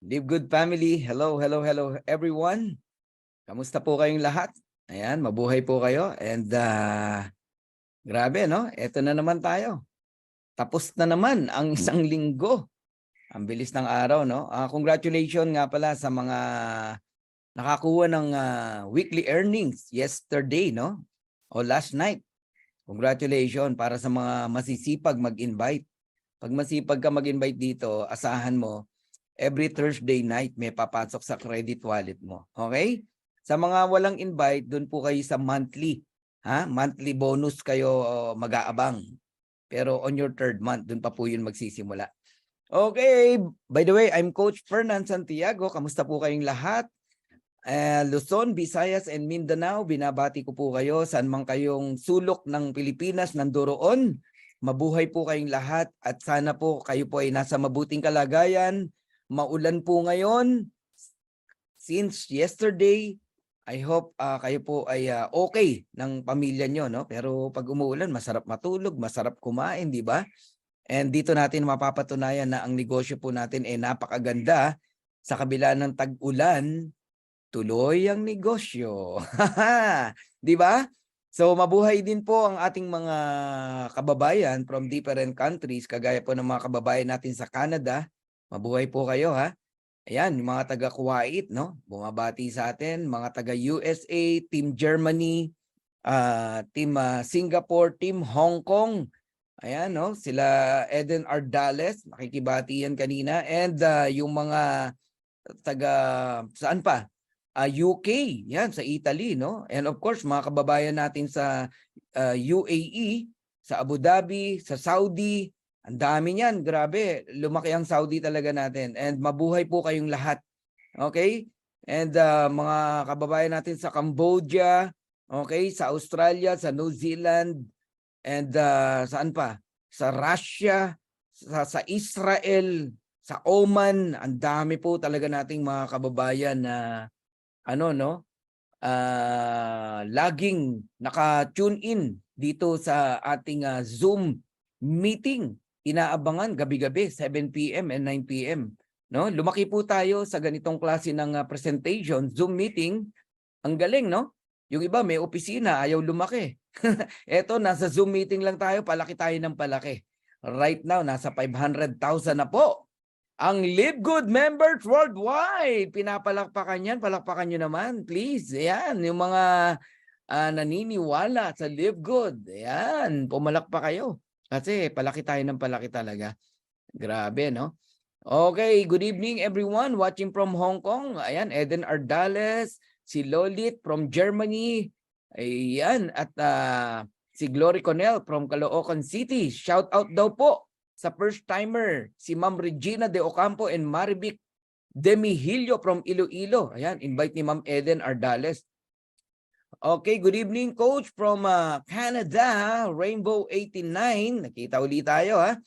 Live Good family, hello, hello, hello everyone. Kamusta po kayong lahat? Ayan, mabuhay po kayo. And grabe no, eto na naman tayo. Tapos na naman ang isang linggo. Ang bilis ng araw no. Congratulations nga pala sa mga nakakuha ng weekly earnings yesterday no o last night. Congratulations para sa mga masisipag mag-invite. Pag masipag ka mag-invite dito, asahan mo every Thursday night may papasok sa credit wallet mo. Okay? Sa mga walang invite, doon po kayo sa monthly. Monthly bonus kayo mag-aabang. Pero on your third month, doon pa po yun magsisimula. Okay. By the way, I'm Coach Fernan Santiago. Kamusta po kayong lahat? Luzon, Visayas, and Mindanao, binabati ko po kayo saan man kayong sulok ng Pilipinas nandoroon. Mabuhay po kayong lahat at sana po kayo po ay nasa mabuting kalagayan. Maulan po ngayon. Since yesterday, I hope kayo po ay okay ng pamilya nyo. No? Pero pag umuulan, masarap matulog, masarap kumain, di ba? And dito natin mapapatunayan na ang negosyo po natin ay napakaganda. Sa kabila ng tag-ulan, tuloy ang negosyo. Di ba? So mabuhay din po ang ating mga kababayan from different countries, kagaya po ng mga kababayan natin sa Canada. Mabuhay po kayo ha. Ayan, yung mga taga Kuwait, no? Bumabati sa atin, mga taga USA, Team Germany, Team Singapore, Team Hong Kong. Ayan, no? Sila Eden Ardales, nakikibati yan kanina. And yung mga taga, saan pa? UK, yan, sa Italy, no? And of course, mga kababayan natin sa UAE, sa Abu Dhabi, sa Saudi, ang dami niyan, grabe. Lumaki ang Saudi talaga natin. And mabuhay po kayong lahat. Okay? And mga kababayan natin sa Cambodia, okay, sa Australia, sa New Zealand, and saan pa? Sa Russia, sa Israel, sa Oman, ang dami po talaga nating mga kababayan na laging naka-tune in dito sa ating Zoom meeting. Inaabangan gabi-gabi 7 PM and 9 PM. No? Lumaki po tayo sa ganitong klase ng presentation, Zoom meeting. Ang galing, no? Yung iba may opisina, ayaw lumaki. Eto, nasa Zoom meeting lang tayo, palaki tayo ng palaki. Right now, nasa 500,000 na po. Ang Live Good members worldwide. Pinapalakpakan yan, palakpakan nyo naman, please. Ayan, yung mga naniniwala sa Live Good. Ayan, pumalakpa kayo. Kasi palaki tayo ng palaki talaga. Grabe, no? Okay, good evening everyone watching from Hong Kong. Ayan, Eden Ardales, si Lolit from Germany. Ayan, at si Glory Cornell from Caloocan City. Shout out daw po sa first timer, si Ma'am Regina De Ocampo and Marivic Demihilio from Iloilo. Ayan, invite ni Ma'am Eden Ardales. Okay, good evening coach from Canada, Rainbow 89. Nakita ulit tayo ha.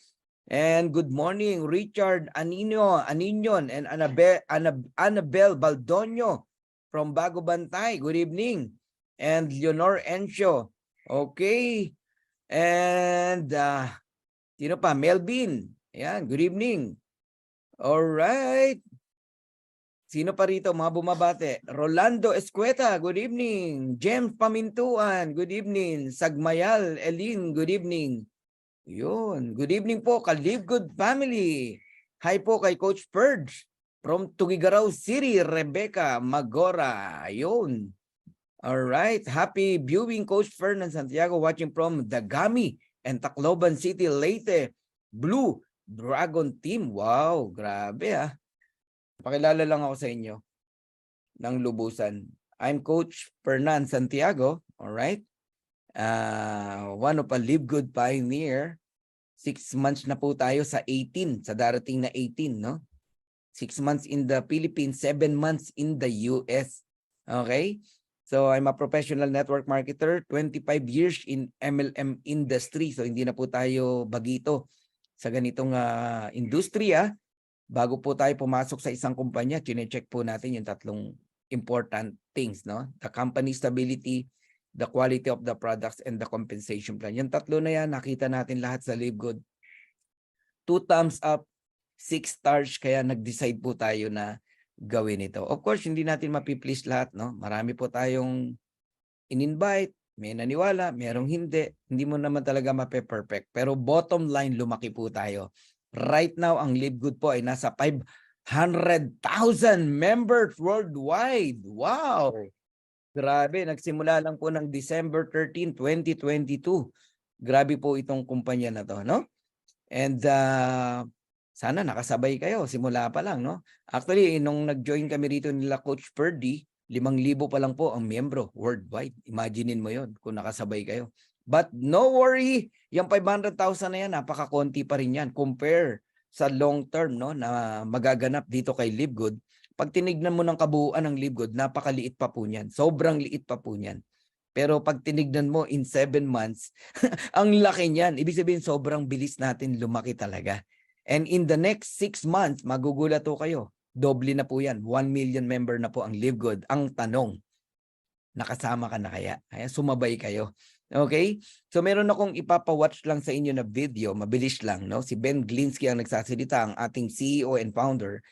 And good morning Richard Aninon and Annabel Baldoño from Bago Bantay. Good evening. And Leonor Encio. Okay. And sino pa? Melvin. Ayan, good evening. All right. Sino pa rito mga bumabate? Rolando Escueta, good evening. James Pamintuan, good evening. Sagmayal Elin, good evening. Yun, good evening po ka Live Good family. Hi po kay Coach Purge from Tugigaraw City, Rebecca Magora. Ayun. All right, happy viewing Coach Fernan Santiago watching from Dagami and Tacloban City, Leyte. Blue Dragon Team. Wow, grabe ah. Pakilala lang ako sa inyo ng lubusan. I'm Coach Fernan Santiago, all right? One of a Live Good pioneer. 6 months na po tayo sa 18, sa darating na 18, no? 6 months in the Philippines, 7 months in the US. Okay? So I'm a professional network marketer, 25 years in MLM industry. So hindi na po tayo bagito sa ganitong industriya. Bago po tayo pumasok sa isang kumpanya, chine-check po natin yung tatlong important things, no? The company stability, the quality of the products, and the compensation plan. Yung tatlo na yan, nakita natin lahat sa Live Good. 2 thumbs up 6 stars, kaya nag-decide po tayo na gawin ito. Of course, hindi natin mapiplease lahat, no? Marami po tayong in-invite, may naniwala, merong hindi. Hindi mo naman talaga mape-perfect. Pero bottom line, lumaki po tayo. Right now, ang Live Good po ay nasa 500,000 members worldwide. Wow! Grabe, nagsimula lang po ng December 13, 2022. Grabe po itong kumpanya na to, no? And sana nakasabay kayo simula pa lang, no? Actually, nung nag-join kami rito nila Coach Ferdy, 5,000 pa lang po ang miyembro worldwide. Imaginein mo yon kung nakasabay kayo. But no worry, yung 500,000 na yan, napaka-konti pa rin yan. Compare sa long term, no, na magaganap dito kay Live Good. Pag tinignan mo ng kabuuan ng Live Good, napakaliit pa po niyan. Sobrang liit pa po niyan. Pero pag tinignan mo in 7 months, ang laki niyan. Ibig sabihin, sobrang bilis natin lumaki talaga. And in the next 6 months, magugulat po kayo. Doble na po yan. 1 million member na po ang Live Good. Ang tanong, nakasama ka na kaya? Kaya sumabay kayo. Okay? So meron akong ipapawatch lang sa inyo na video. Mabilis lang, no? Si Ben Glinsky ang nagsasalita, ang ating CEO and founder.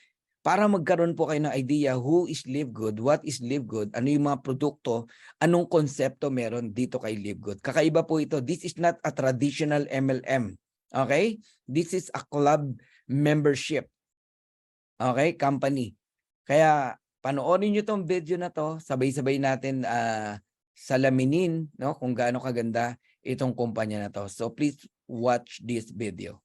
Para magkaroon po kayo ng idea who is Live Good, what is Live Good, ano yung mga produkto, anong konsepto meron dito kay Live Good. Kakaiba po ito. This is not a traditional MLM. Okay? This is a club membership. Okay? Company. Kaya panoorin nyo tong video na to, sabay-sabay natin salaminin, no, kung gaano kaganda itong kumpanya na to. So please watch this video.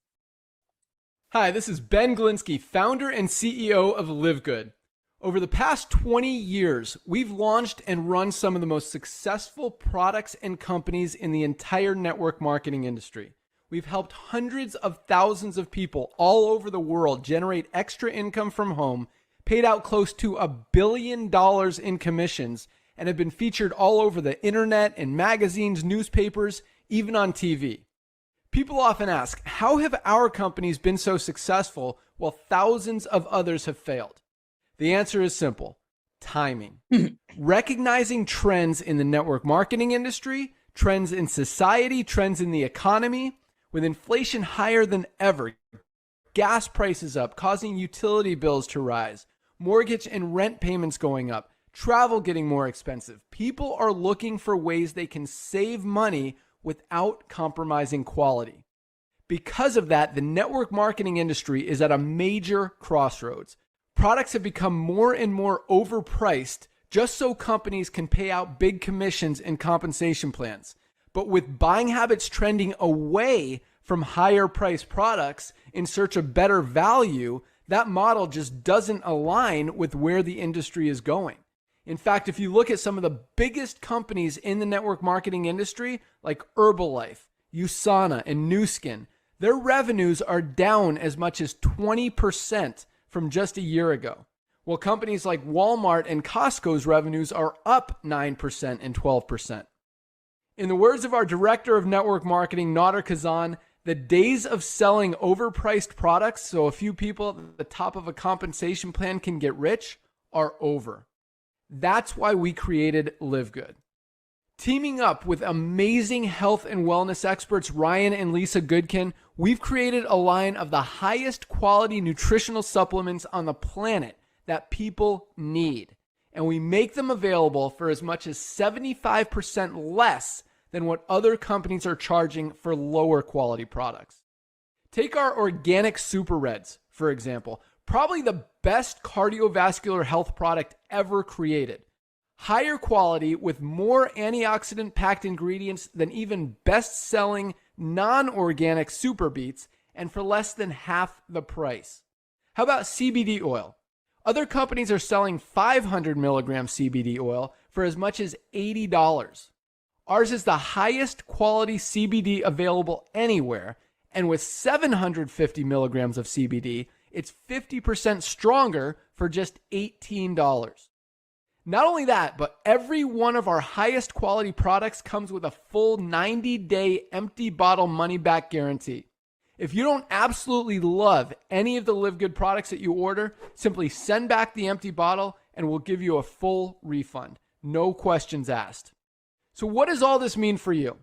Hi, this is Ben Glinsky, founder and CEO of Live Good. Over the past 20 years, we've launched and run some of the most successful products and companies in the entire network marketing industry. We've helped hundreds of thousands of people all over the world generate extra income from home, paid out close to $1 billion in commissions, and have been featured all over the internet and magazines, newspapers, even on TV. People often ask, how have our companies been so successful while thousands of others have failed? The answer is simple: timing. Recognizing trends in the network marketing industry, trends in society, trends in the economy. With inflation higher than ever, gas prices up, causing utility bills to rise, mortgage and rent payments going up, travel getting more expensive. People are looking for ways they can save money without compromising quality. Because of that, the network marketing industry is at a major crossroads. Products have become more and more overpriced just so companies can pay out big commissions and compensation plans. But with buying habits trending away from higher priced products in search of better value, that model just doesn't align with where the industry is going. In fact, if you look at some of the biggest companies in the network marketing industry, like Herbalife, USANA, and Nu Skin, their revenues are down as much as 20% from just a year ago. While companies like Walmart and Costco's revenues are up 9% and 12%. In the words of our director of network marketing, Nader Kazan, the days of selling overpriced products so a few people at the top of a compensation plan can get rich are over. That's why we created Live Good. Teaming up with amazing health and wellness experts Ryan and Lisa Goodkin, we've created a line of the highest quality nutritional supplements on the planet that people need. And we make them available for as much as 75% less than what other companies are charging for lower quality products. Take our organic Super Reds, for example. Probably the best cardiovascular health product ever created. Higher quality with more antioxidant-packed ingredients than even best-selling non-organic Super Beets, and for less than half the price. How about CBD oil? Other companies are selling 500 milligram CBD oil for as much as $80. Ours is the highest quality CBD available anywhere, and with 750 milligrams of CBD, it's 50% stronger for just $18. Not only that, but every one of our highest quality products comes with a full 90-day empty bottle money-back guarantee. If you don't absolutely love any of the Live Good products that you order, simply send back the empty bottle and we'll give you a full refund. No questions asked. So what does all this mean for you?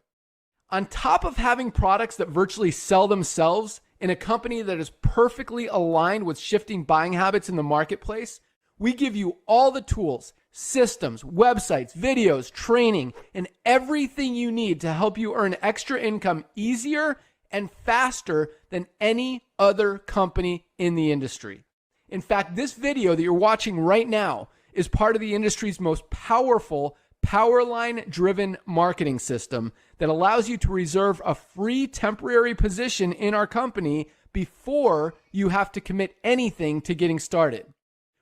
On top of having products that virtually sell themselves in a company that is perfectly aligned with shifting buying habits in the marketplace, we give you all the tools, systems, websites, videos, training, and everything you need to help you earn extra income easier and faster than any other company in the industry. In fact, this video that you're watching right now is part of the industry's most powerful Powerline-driven marketing system that allows you to reserve a free temporary position in our company before you have to commit anything to getting started.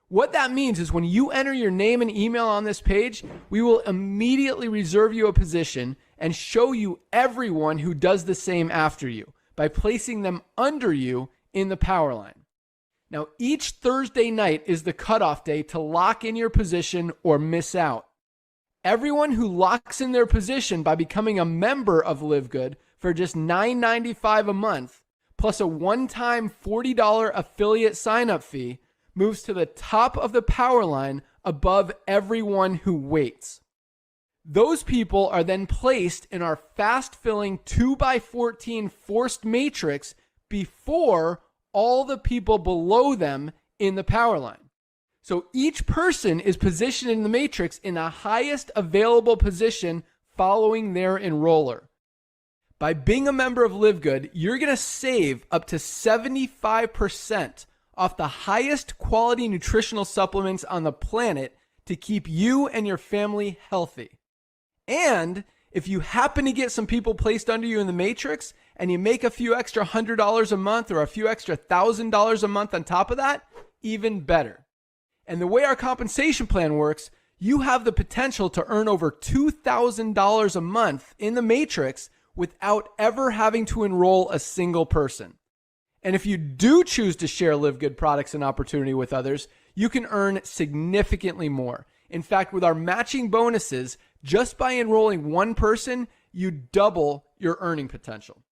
What that means is when you enter your name and email on this page, we will immediately reserve you a position and show you everyone who does the same after you by placing them under you in the Powerline. Now, each Thursday night is the cutoff day to lock in your position or miss out. Everyone who locks in their position by becoming a member of Live Good for just $9.95 a month, plus a one-time $40 affiliate sign-up fee, moves to the top of the Powerline above everyone who waits. Those people are then placed in our fast-filling 2x14 forced matrix before all the people below them in the Powerline. So each person is positioned in the matrix in the highest available position following their enroller. By being a member of Live Good, you're going to save up to 75% off the highest quality nutritional supplements on the planet to keep you and your family healthy. And if you happen to get some people placed under you in the matrix and you make a few extra $100 a month or a few extra $1,000 a month on top of that, even better. And the way our compensation plan works, you have the potential to earn over $2,000 a month in the matrix without ever having to enroll a single person. And if you do choose to share Live Good products and opportunity with others, you can earn significantly more. In fact, with our matching bonuses, just by enrolling one person, you double your earning potential.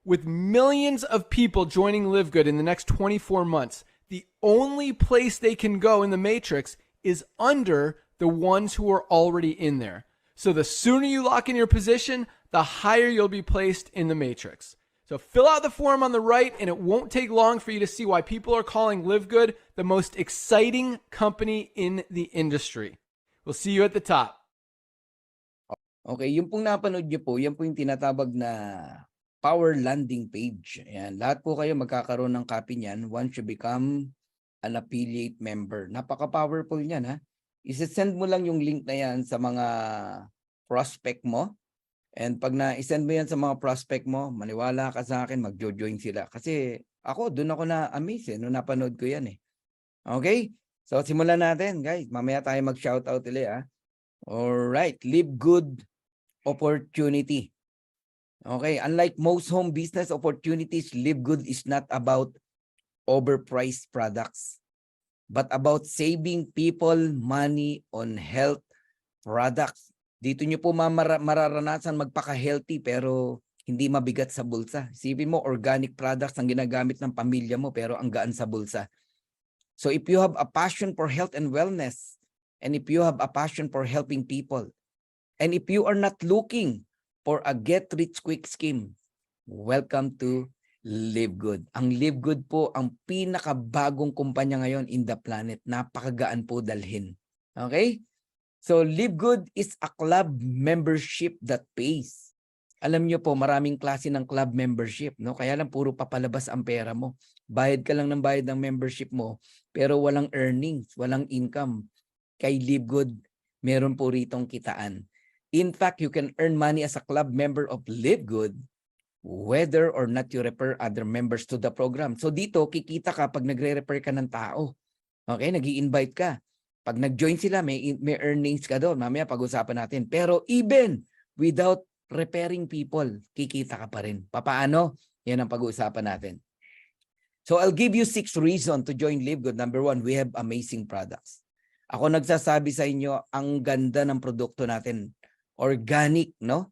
With millions of people joining Live Good in the next 24 months, the only place they can go in the matrix is under the ones who are already in there. So the sooner you lock in your position, the higher you'll be placed in the matrix. So fill out the form on the right, and it won't take long for you to see why people are calling Live Good the most exciting company in the industry. We'll see you at the top. Okay, yung pong napanood niyo po, yan po yung tinatawag na Power Landing Page. Ayan, lahat po kayo magkakaroon ng copy niyan once you become an affiliate member. Napaka-powerful niyan, ha. I-send mo lang yung link na yan sa mga prospect mo. And pag na-send mo yan sa mga prospect mo, maniwala ka sa akin, mag-join sila. Kasi ako, doon ako na-amaze nung napanood ko yan eh. Okay? So simulan natin, guys. Mamaya tayo mag-shoutout ulit, ha. Alright, Live Good opportunity. Okay, unlike most home business opportunities, Live Good is not about overpriced products, but about saving people money on health products. Dito nyo po mararanasan magpaka-healthy pero hindi mabigat sa bulsa. Isipin mo, organic products ang ginagamit ng pamilya mo pero ang gaan sa bulsa. So if you have a passion for health and wellness, and if you have a passion for helping people, and if you are not looking for a get-rich-quick scheme, welcome to Live Good. Ang Live Good po ang pinakabagong kumpanya ngayon in the planet. Napakagaan po dalhin. Okay? So Live Good is a club membership that pays. Alam nyo po, maraming klase ng club membership, no? Kaya lang puro papalabas ang pera mo. Bayad ka lang ng bayad ng membership mo, pero walang earnings, walang income. Kay Live Good, meron po ritong kitaan. In fact, you can earn money as a club member of Live Good whether or not you refer other members to the program. So dito, kikita ka pag nagre-refer ka ng tao. Okay, nag-i-invite ka. Pag nag-join sila, may earnings ka doon. Mamaya pag-usapan natin. Pero even without referring people, kikita ka pa rin. Papaano? Yan ang pag-uusapan natin. So I'll give you 6 reasons to join Live Good. Number 1, we have amazing products. Ako nagsasabi sa inyo, ang ganda ng produkto natin. Organic, no?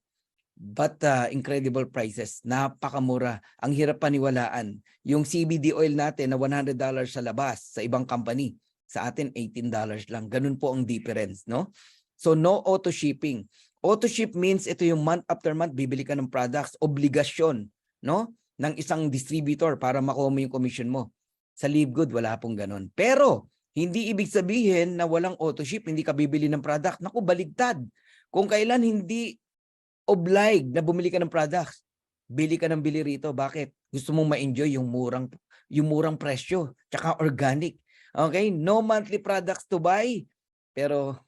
But incredible prices. Napakamura. Ang hirap paniwalaan. Yung CBD oil natin na $100 sa labas, sa ibang company. Sa atin, $18 lang. Ganun po ang difference, no? So no auto shipping. Auto ship means ito yung month after month, bibili ka ng products. Obligasyon, no? ng isang distributor para makuha mo yung commission mo. Sa Livegood, wala pong ganun. Pero, hindi ibig sabihin na walang auto ship, hindi ka bibili ng product. Naku, baligtad. Kung kailan hindi obliged na bumili ka ng products, bili ka ng bili rito. Bakit? Gusto mong ma-enjoy yung murang presyo, tsaka organic. Okay? No monthly products to buy. Pero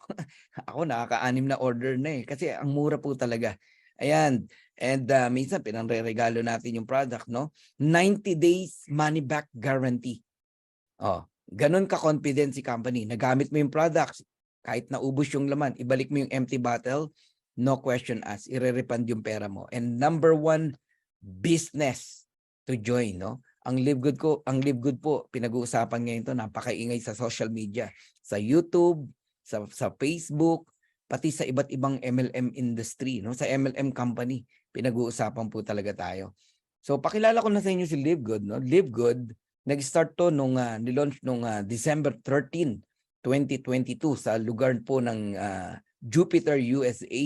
ako nakaka-anim na order na eh kasi ang mura po talaga. Ayan. And minsan pinangre-regalo natin yung product, no? 90 days money back guarantee. Oh, ganun ka-confident si company. Nagamit mo yung products, kahit naubos yung laman, ibalik mo yung empty bottle, no question asked, ire-refund yung pera mo. And number one business to join, no? Ang Live Good po, pinag-uusapan ngayon to, napakaingay sa social media, sa YouTube, sa Facebook, pati sa iba't ibang MLM industry, no? Sa MLM company, pinag-uusapan po talaga tayo. So pakilala ko na sa inyo si Live Good, no? Live Good, nag-start to nung nilaunch nung December 13, 2022 sa lugar po ng Jupiter, USA,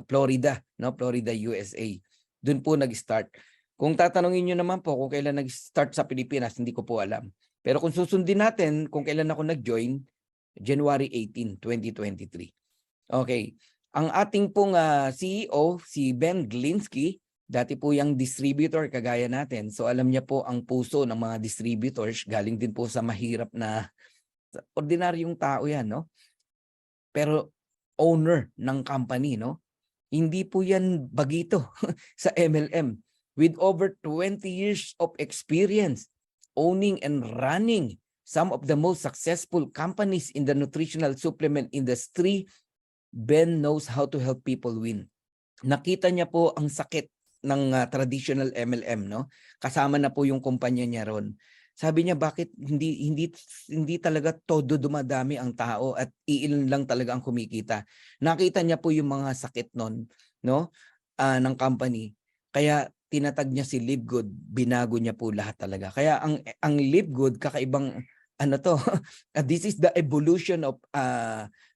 Florida, no? Florida, USA. Doon po nag-start. Kung tatanungin niyo naman po kung kailan nag-start sa Pilipinas, hindi ko po alam. Pero kung susundin natin kung kailan ako nag-join, January 18, 2023. Okay. Ang ating pong CEO, si Ben Glinsky, dati po yung distributor kagaya natin. So alam niya po ang puso ng mga distributors. Galing din po sa mahirap na ordinaryong tao yan, no? Pero owner ng company, no? Hindi po yan bagito sa MLM. With over 20 years of experience owning and running some of the most successful companies in the nutritional supplement industry, Ben knows how to help people win. Nakita niya po ang sakit ng traditional MLM, no? Kasama na po yung kumpanya niya ron. Sabi niya, bakit hindi talaga todo dumadami ang tao at iilan lang talaga ang kumikita. Nakita niya po yung mga sakit nun, no? Ng company. Kaya tinatag niya si Live Good, binago niya po lahat talaga. Kaya ang Live Good, kakaibang ano to, this is the evolution of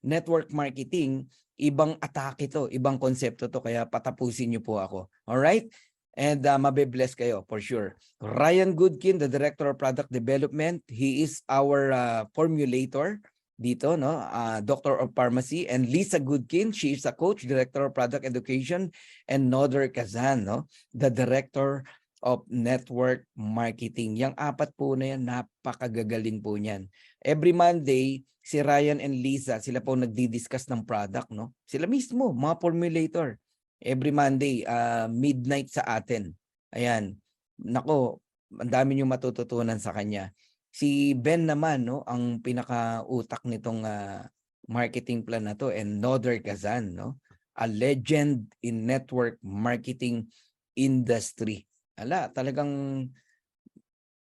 network marketing. Ibang atake to, ibang konsepto to, kaya patapusin niyo po ako. Alright? And mabe-bless kayo for sure. Ryan Goodkin, the Director of Product Development, he is our formulator dito, no? Doctor of Pharmacy. And Lisa Goodkin, she is a coach, Director of Product Education. And Noder Kazan, no? The Director of Network Marketing. Yang apat po na yan, napakagagaling po niyan. Every Monday, si Ryan and Lisa, sila po nagdi-discuss ng product, no? Sila mismo, mga formulator. Every Monday, midnight sa atin. Ayan. Nako, ang dami nyo matututunan sa kanya. Si Ben naman, no, ang pinaka-utak nitong marketing plan na to, and Noder Kazan, no? A legend in network marketing industry. Ala, talagang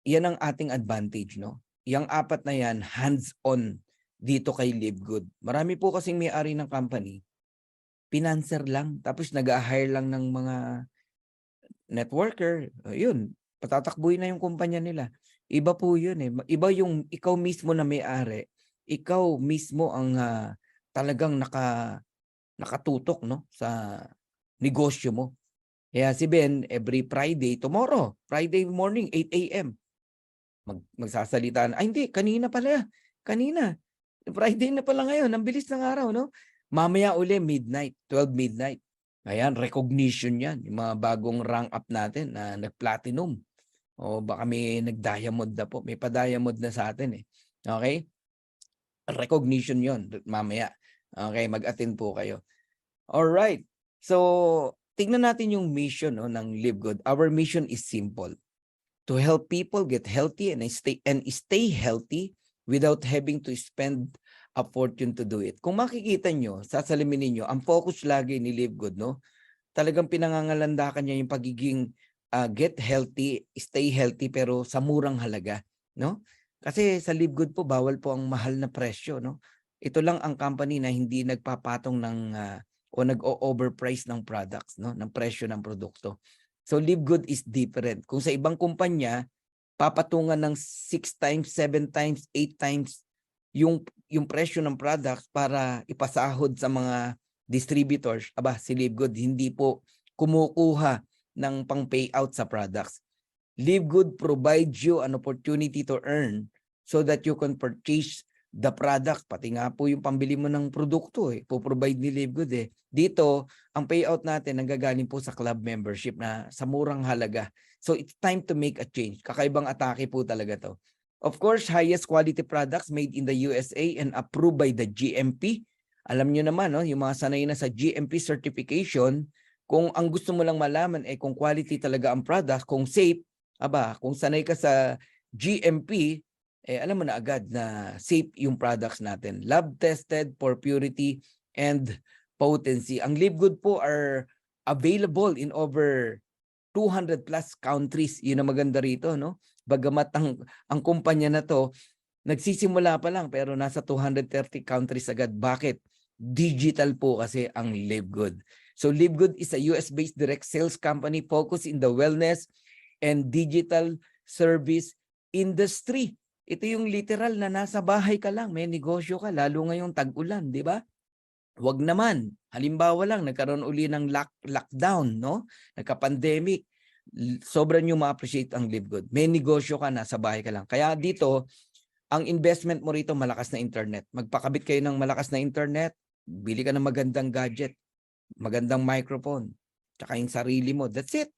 yan ang ating advantage, no? Yang apat na yan, hands-on dito kay Live Good. Marami po kasing may-ari ng company, financer lang, tapos nag-hire lang ng mga networker. Yun, patatakbuhin na yung kumpanya nila. Iba po yun eh. Iba yung ikaw mismo na may-ari, ikaw mismo ang talagang nakatutok, no, sa negosyo mo. Kaya si Ben, every Friday, tomorrow, Friday morning, 8 a.m., magsasalita na, ay hindi, kanina pala, kanina, Friday na pala ngayon, ang bilis ng araw, no? Mamaya uli, midnight, 12 midnight. Ayan, recognition yan, yung mga bagong rank up natin na nag-platinum. O baka may nag-diamond na po, may pa-diamond na sa atin eh. Okay? Recognition yon mamaya. Okay, mag-attend po kayo. Alright, so tignan natin yung mission, no, ng Live Good. Our mission is simple. To help people get healthy and stay healthy without having to spend a fortune to do it. Kung makikita nyo, sasalimin ninyo, ang focus lagi ni Live Good, no? Talagang pinangangalandakan niya yung pagiging get healthy, stay healthy, pero sa murang halaga, no? Kasi sa Live Good po, bawal po ang mahal na presyo, no? Ito lang ang company na hindi nagpapatong ng o nag-overprice ng products, no, ng presyo ng produkto. So Live Good is different. Kung sa ibang kumpanya, papatungan ng 6 times, 7 times, 8 times yung presyo ng products para ipasahod sa mga distributors. Aba, si Live Good hindi po kumukuha ng pang-payout sa products. Live Good provides you an opportunity to earn so that you can purchase the product. Pati nga po yung pambili mo ng produkto po-provide ni Live Good Dito, ang payout natin nanggagaling po sa club membership na sa murang halaga. So it's time to make a change. Kakaibang atake po talaga to. Of course, highest quality products made in the USA and approved by the GMP. Alam nyo naman, no, yung mga sanay na sa GMP certification, kung ang gusto mo lang malaman kung quality talaga ang product, kung safe, kung sanay ka sa GMP, alam mo na agad na safe yung products natin. Lab tested for purity and potency. Ang Live Good po are available in over 200 plus countries. Yun ang maganda rito, no? Bagamat ang kumpanya na to, nagsisimula pa lang pero nasa 230 countries agad. Bakit? Digital po kasi ang Live Good. So Live Good is a US-based direct sales company focused in the wellness and digital service industry. Ito yung literal na nasa bahay ka lang, may negosyo ka, lalo ngayong tag-ulan, di ba? Wag naman. Halimbawa lang, nagkaroon uli ng lockdown, no? Nagka-pandemic. Sobrang nyo ma-appreciate ang Live Good. May negosyo ka, nasa bahay ka lang. Kaya dito, ang investment mo rito, malakas na internet. Magpakabit kayo ng malakas na internet, bili ka ng magandang gadget, magandang microphone, tsaka yung sarili mo. That's it.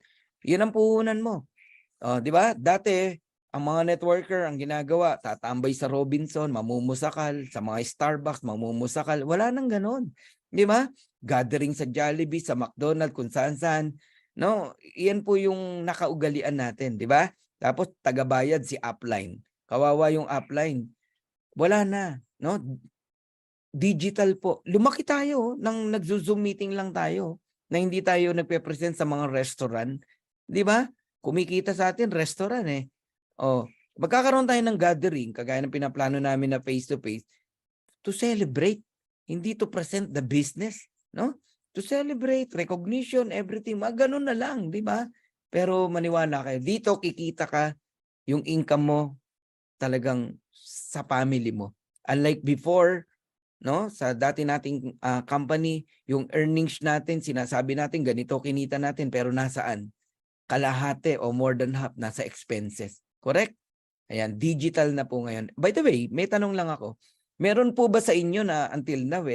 Yun ang puhunan mo. Di ba? Dati, ang mga networker, ang ginagawa, tatambay sa Robinson, mamumusakal, sa mga Starbucks, mamumusakal. Wala nang ganon. Di ba? Gathering sa Jollibee, sa McDonald's, kung saan-saan. No, iyan po yung nakaugalian natin, di ba? Tapos tagabayad si upline. Kawawa yung upline. Wala na, no? Digital po. Lumaki tayo nang nagzo-Zoom meeting lang tayo na hindi tayo nagpe-present sa mga restaurant, di ba? Kumikita sa atin restaurant magkakaroon tayo ng gathering kagaya ng pinaplano namin na face to face to celebrate, hindi to present the business, no? To celebrate, recognition, everything, ganun na lang, di ba? Pero maniwala kayo, dito kikita ka, yung income mo talagang sa family mo. Unlike before, no, sa dati nating company, yung earnings natin, sinasabi natin ganito kinita natin, pero nasaan? Kalahati o more than half nasa expenses. Correct? Ayan, digital na po ngayon. By the way, may tanong lang ako. Meron po ba sa inyo na until now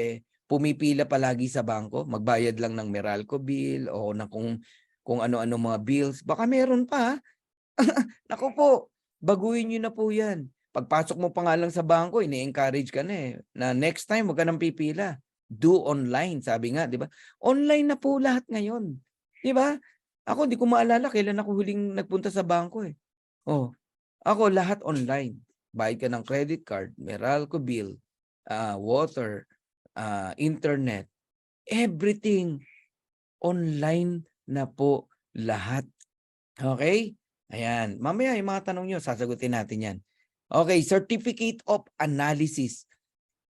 pumipila palagi sa bangko, magbayad lang ng Meralco bill o na kung ano-ano mga bills? Baka meron pa. Naku po, baguhin niyo na po 'yan. Pagpasok mo pa nga lang sa bangko, ini-encourage ka na na next time wag ka nang pipila. Do online, sabi nga, 'di ba? Online na po lahat ngayon. 'Di ba? Ako hindi ko maalala kailan ako huling nagpunta sa bangko Ako lahat online. Bayad ka ng credit card, Meralco bill, water, internet, everything online na po lahat. Okay? Ayan. Mamaya yung mga tanong nyo, sasagutin natin yan. Okay, certificate of analysis.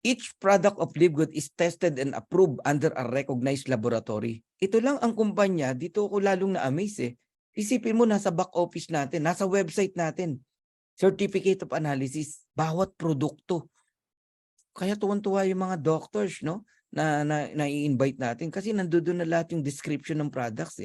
Each product of Live Good is tested and approved under a recognized laboratory. Ito lang ang kumpanya, dito ko lalong na-amaze Isipin mo, nasa back office natin, nasa website natin. Certificate of analysis, bawat produkto. Kaya tuwan-tuwa yung mga doctors, no? Na i-invite natin kasi nandoon na lahat yung description ng products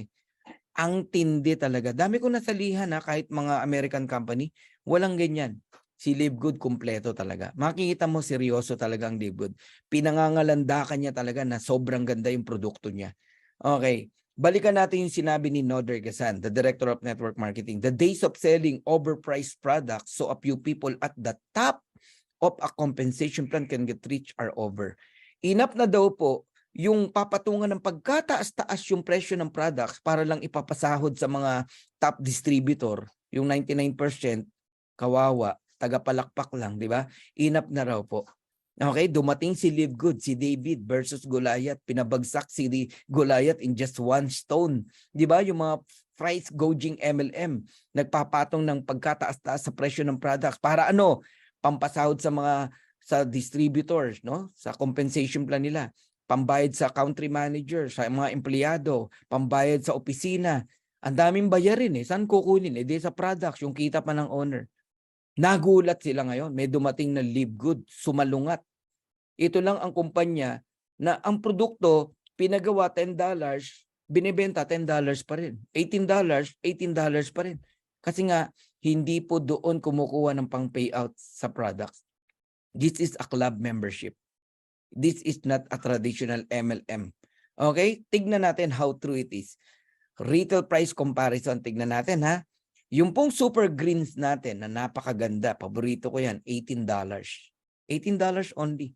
Ang tindi talaga. Dami ko nasalihan kahit mga American company, walang ganyan. Si Live Good kumpleto talaga. Makikita mo seryoso talaga ang Live Good. Pinangangalandakan niya talaga na sobrang ganda yung produkto niya. Okay. Balikan natin yung sinabi ni Noder Gasan, the Director of Network Marketing. The days of selling overpriced products so a few people at the top of a compensation plan can get rich are over. Enough na daw po yung papatungan ng pagkataas-taas yung presyo ng products para lang ipapasahod sa mga top distributor, yung 99% kawawa, tagapalakpak lang, di ba? Enough na raw po. Okay, dumating si Live Good, si David versus Goliath, pinabagsak si Goliath in just one stone. Di ba? Yung mga price gouging MLM, nagpapatong ng pagkataas-taas sa presyo ng products para pampasahod sa distributors, no? Sa compensation plan nila, pambayad sa country manager, sa mga empleyado, pambayad sa opisina. Ang daming bayarin Saan kukunin? Di sa products, yung kita pa ng owner. Nagulat sila ngayon. May dumating na Live Good, sumalungat. Ito lang ang kumpanya na ang produkto, pinagawa $10, binibenta $10 pa rin. $18 pa rin. Kasi nga, hindi po doon kumukuha ng pang payout sa products. This is a club membership. This is not a traditional MLM. Okay? Tignan natin how true it is. Retail price comparison, tignan natin ha. Yung pong super greens natin na napakaganda, paborito ko yan, $18. $18 only.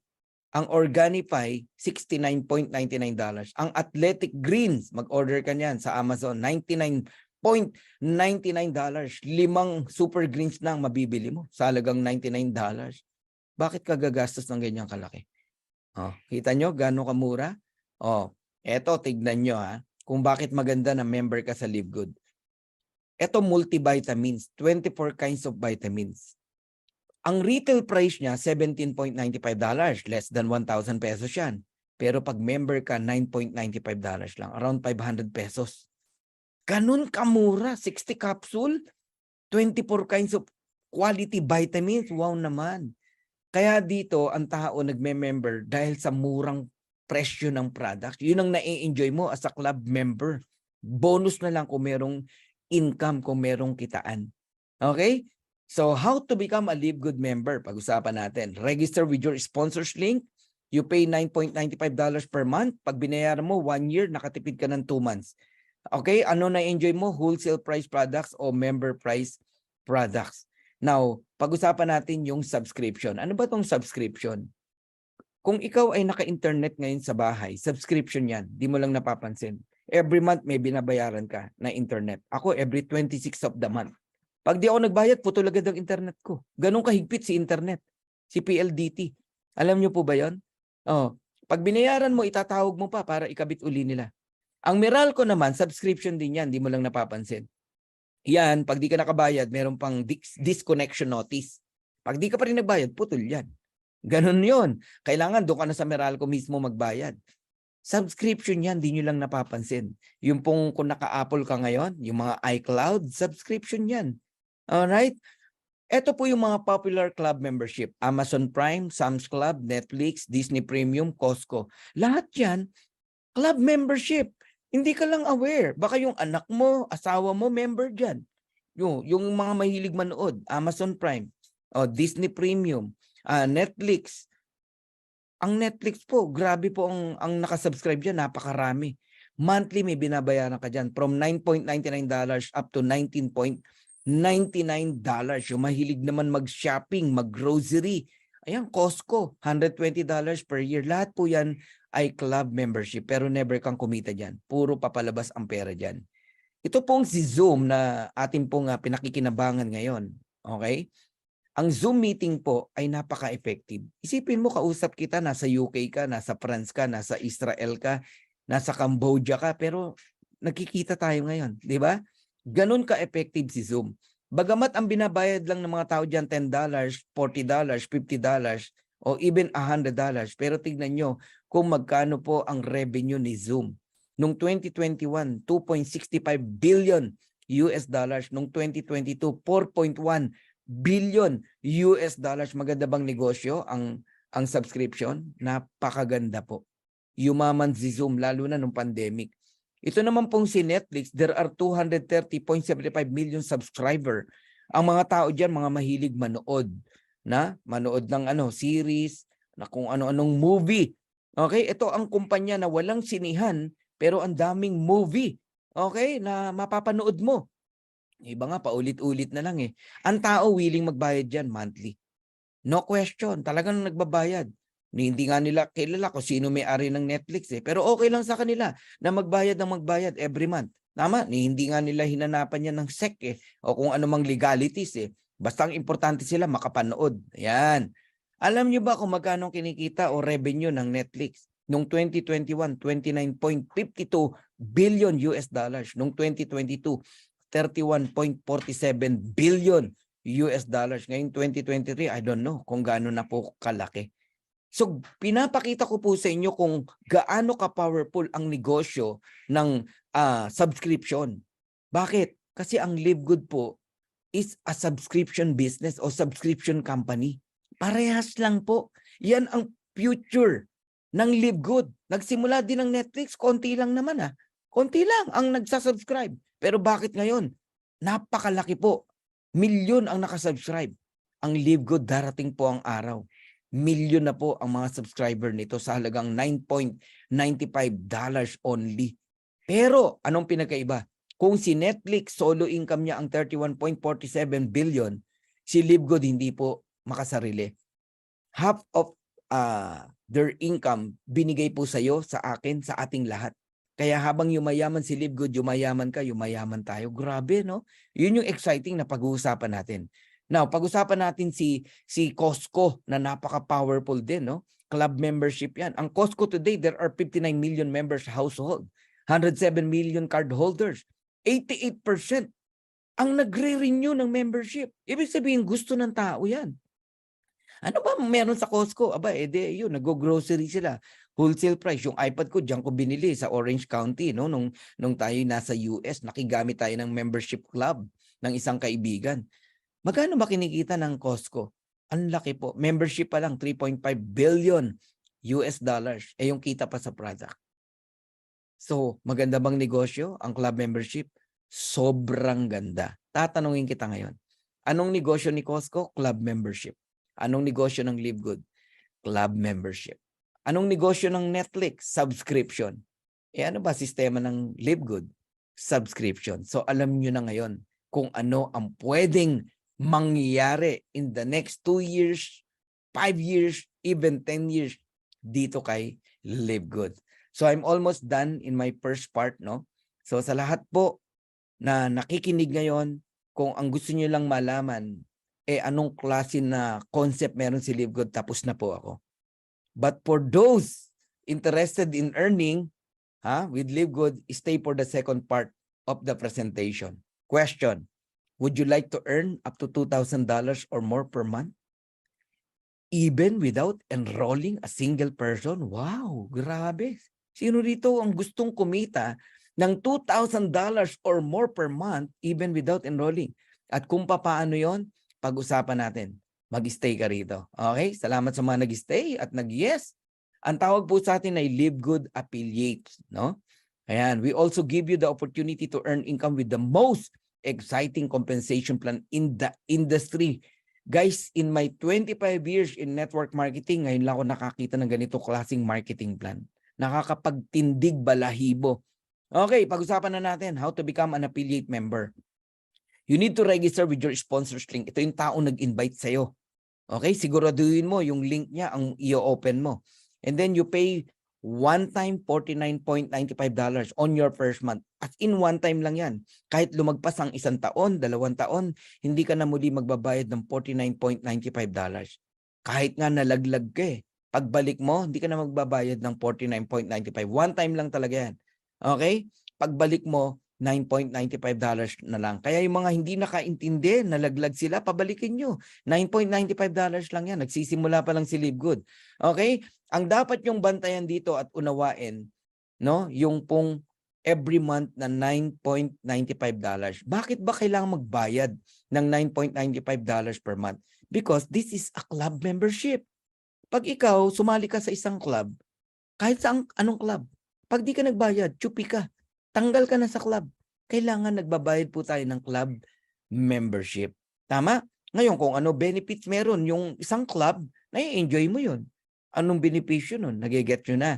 Ang Organifi, $69.99. Ang Athletic Greens, mag-order ka niyan sa Amazon, $99.99. 5 super greens na ang mabibili mo sa halagang $99. Bakit ka gagastos ng ganyang kalaki? Oh, kita nyo gaano kamura? Oh, eto tignan nyo ha, kung bakit maganda na member ka sa Live Good. Eto multivitamins, 24 kinds of vitamins. Ang retail price niya, $17.95, less than 1,000 pesos yan. Pero pag member ka, $9.95 lang, around 500 pesos. Ganun kamura, 60 capsule, 24 kinds of quality vitamins, wow naman. Kaya dito, ang tao nagme-member dahil sa murang presyo ng product. Yun ang nai-enjoy mo as a club member. Bonus na lang kung merong income, kung merong kitaan. Okay? So, how to become a Live Good member? Pag-usapan natin. Register with your sponsors link. You pay $9.95 per month. Pag binayaran mo, 1 year, nakatipid ka ng 2 months. Okay? Ano na-enjoy mo? Wholesale price products o member price products. Now, pag-usapan natin yung subscription. Ano ba tong subscription? Kung ikaw ay naka-internet ngayon sa bahay, subscription yan. Di mo lang napapansin. Every month may binabayaran ka na internet. Ako, every 26 of the month. Pag di ako nagbayad, putol agad ang internet ko. Ganun kahigpit si internet. Si PLDT. Alam niyo po ba yon? Oh, pag binayaran mo, itatawag mo pa para ikabit uli nila. Ang Meralco naman, subscription din yan. Di mo lang napapansin. Yan, pag di ka nakabayad, meron pang disconnection notice. Pag di ka pa rin nagbayad, putol yan. Ganun yon. Kailangan doon ka na sa Meralco mismo magbayad. Subscription yan, di nyo lang napapansin. Yung pong kung naka-Apple ka ngayon, yung mga iCloud, subscription yan. Alright? Ito po yung mga popular club membership. Amazon Prime, Sam's Club, Netflix, Disney Premium, Costco. Lahat yan, club membership. Hindi ka lang aware. Baka yung anak mo, asawa mo, member dyan. Yung mga mahilig manood, Amazon Prime, Disney Premium, Netflix. Ang Netflix po, grabe po ang nakasubscribe dyan, napakarami. Monthly may binabayaran ka dyan from $9.99 up to $19.99. Yung mahilig naman mag-shopping, mag-grocery. Ayan, Costco, $120 per year. Lahat po yan ay club membership pero never kang kumita dyan. Puro papalabas ang pera dyan. Ito pong si Zoom na ating pong pinakikinabangan ngayon. Okay? Ang Zoom meeting po ay napaka-effective. Isipin mo, kausap kita, nasa UK ka, nasa France ka, nasa Israel ka, nasa Cambodia ka, pero nagkikita tayo ngayon, di ba? Ganun ka-effective si Zoom. Bagamat ang binabayad lang ng mga tao dyan $10, $40, $50, o even $100, pero tignan nyo kung magkano po ang revenue ni Zoom. Noong 2021, 2.65 billion US dollars. Noong 2022, 4.1 billion US dollars. Maganda bang negosyo ang subscription? Napakaganda po. Yumaman si Zoom lalo na nung pandemic. Ito naman pong si Netflix, there are 230.75 million subscriber. Ang mga tao diyan mga mahilig manood, manood ng series, na kung ano-anong movie. Okay, ito ang kumpanya na walang sinihan pero ang daming movie. Okay, na mapapanood mo. Iba nga, paulit-ulit na lang eh. Ang tao willing magbayad dyan monthly. No question, talagang nagbabayad. Hindi nga nila kilala kung sino may-ari ng Netflix eh. Pero okay lang sa kanila na magbayad ng magbayad every month. Tama? Hindi nga nila hinanapan yan ng SEC eh. O kung anumang legalities eh. Basta ang importante sila makapanood. Ayan. Alam nyo ba kung magkano kinikita o revenue ng Netflix? Noong 2021, 29.52 billion US dollars. Noong 2022, 31.47 billion US dollars. Ngayong 2023, I don't know kung gaano na po kalaki. So, pinapakita ko po sa inyo kung gaano ka-powerful ang negosyo ng subscription. Bakit? Kasi ang Live Good po is a subscription business o subscription company. Parehas lang po. Yan ang future ng Live Good. Nagsimula din ng Netflix, konti lang naman Konti lang ang nagsasubscribe. Pero bakit ngayon? Napakalaki po. Milyon ang nakasubscribe. Ang Live Good, darating po ang araw. Milyon na po ang mga subscriber nito sa halagang $9.95 only. Pero anong pinagkaiba? Kung si Netflix, solo income niya ang 31.47 billion, si Live Good hindi po makasarili. Half of their income binigay po sa iyo, sa akin, sa ating lahat. Kaya habang yumayaman si Live Good, yumayaman ka, yumayaman tayo. Grabe, no? Yun yung exciting na pag-uusapan natin. Now, pag-usapan natin si Costco na napaka-powerful din, no? Club membership yan. Ang Costco today, there are 59 million members household, 107 million card holders, 88% ang nagre-renew ng membership. Ibig sabihin, gusto ng tao yan. Ano ba meron sa Costco? Aba, yun, nag-grocery sila. Wholesale price. Yung iPad ko, diyan ko binili sa Orange County, no? Nung tayo nasa US, nakigamit tayo ng membership club ng isang kaibigan. Magkano ba kinikita ng Costco? Ang laki po. Membership pa lang, 3.5 billion US dollars. Yung kita pa sa product. So, maganda bang negosyo ang club membership? Sobrang ganda. Tatanungin kita ngayon. Anong negosyo ni Costco? Club membership. Anong negosyo ng Live Good? Club membership. Anong negosyo ng Netflix? Subscription. Ano ba sistema ng Live Good? Subscription. So alam nyo na ngayon kung ano ang pwedeng mangyayari in the next 2 years, 5 years, even 10 years dito kay Live Good. So I'm almost done in my first part, no? So sa lahat po na nakikinig ngayon, kung ang gusto nyo lang malaman, anong klase na concept meron si Live Good, tapos na po ako. But for those interested in earning with Live Good, stay for the second part of the presentation. Question, would you like to earn up to $2,000 or more per month? Even without enrolling a single person? Wow, grabe. Sino rito ang gustong kumita ng $2,000 or more per month even without enrolling? At kung paano yon, pag-usapan natin. Mag-stay ka rito. Okay? Salamat sa mga nag-stay at nag-yes. Ang tawag po sa atin ay Live Good Affiliates, no? Ayan, we also give you the opportunity to earn income with the most exciting compensation plan in the industry. Guys, in my 25 years in network marketing, ngayon lang ako nakakita ng ganito klaseng marketing plan. Nakakapagtindig balahibo. Okay, pag-usapan na natin how to become an affiliate member. You need to register with your sponsor's link. Ito yung taong nag-invite sa'yo. Okay? Siguraduhin mo yung link niya ang i-open mo. And then you pay one time $49.95 on your first month. As in one time lang yan. Kahit lumagpas ang 1 taon, 2 taon, hindi ka na muli magbabayad ng $49.95. Kahit nga nalaglag ka pagbalik mo, hindi ka na magbabayad ng $49.95. One time lang talaga yan. Okay? Pagbalik mo, $9.95 na lang. Kaya yung mga hindi nakaintindi, nalaglag sila, pabalikin nyo. $9.95 lang yan. Nagsisimula pa lang si Live Good. Okay? Ang dapat yung bantayan dito at unawain, no, yung pong every month na $9.95. Bakit ba kailangan magbayad ng $9.95 per month? Because this is a club membership. Pag ikaw, sumali ka sa isang club, kahit sa anong club, pag di ka nagbayad, tsupi ka. Tanggal ka na sa club. Kailangan nagbabayad po tayo ng club membership. Tama? Ngayon, kung ano benefits meron yung isang club, nai-enjoy mo yun. Anong benepisyo nun? Nage-get nyo na.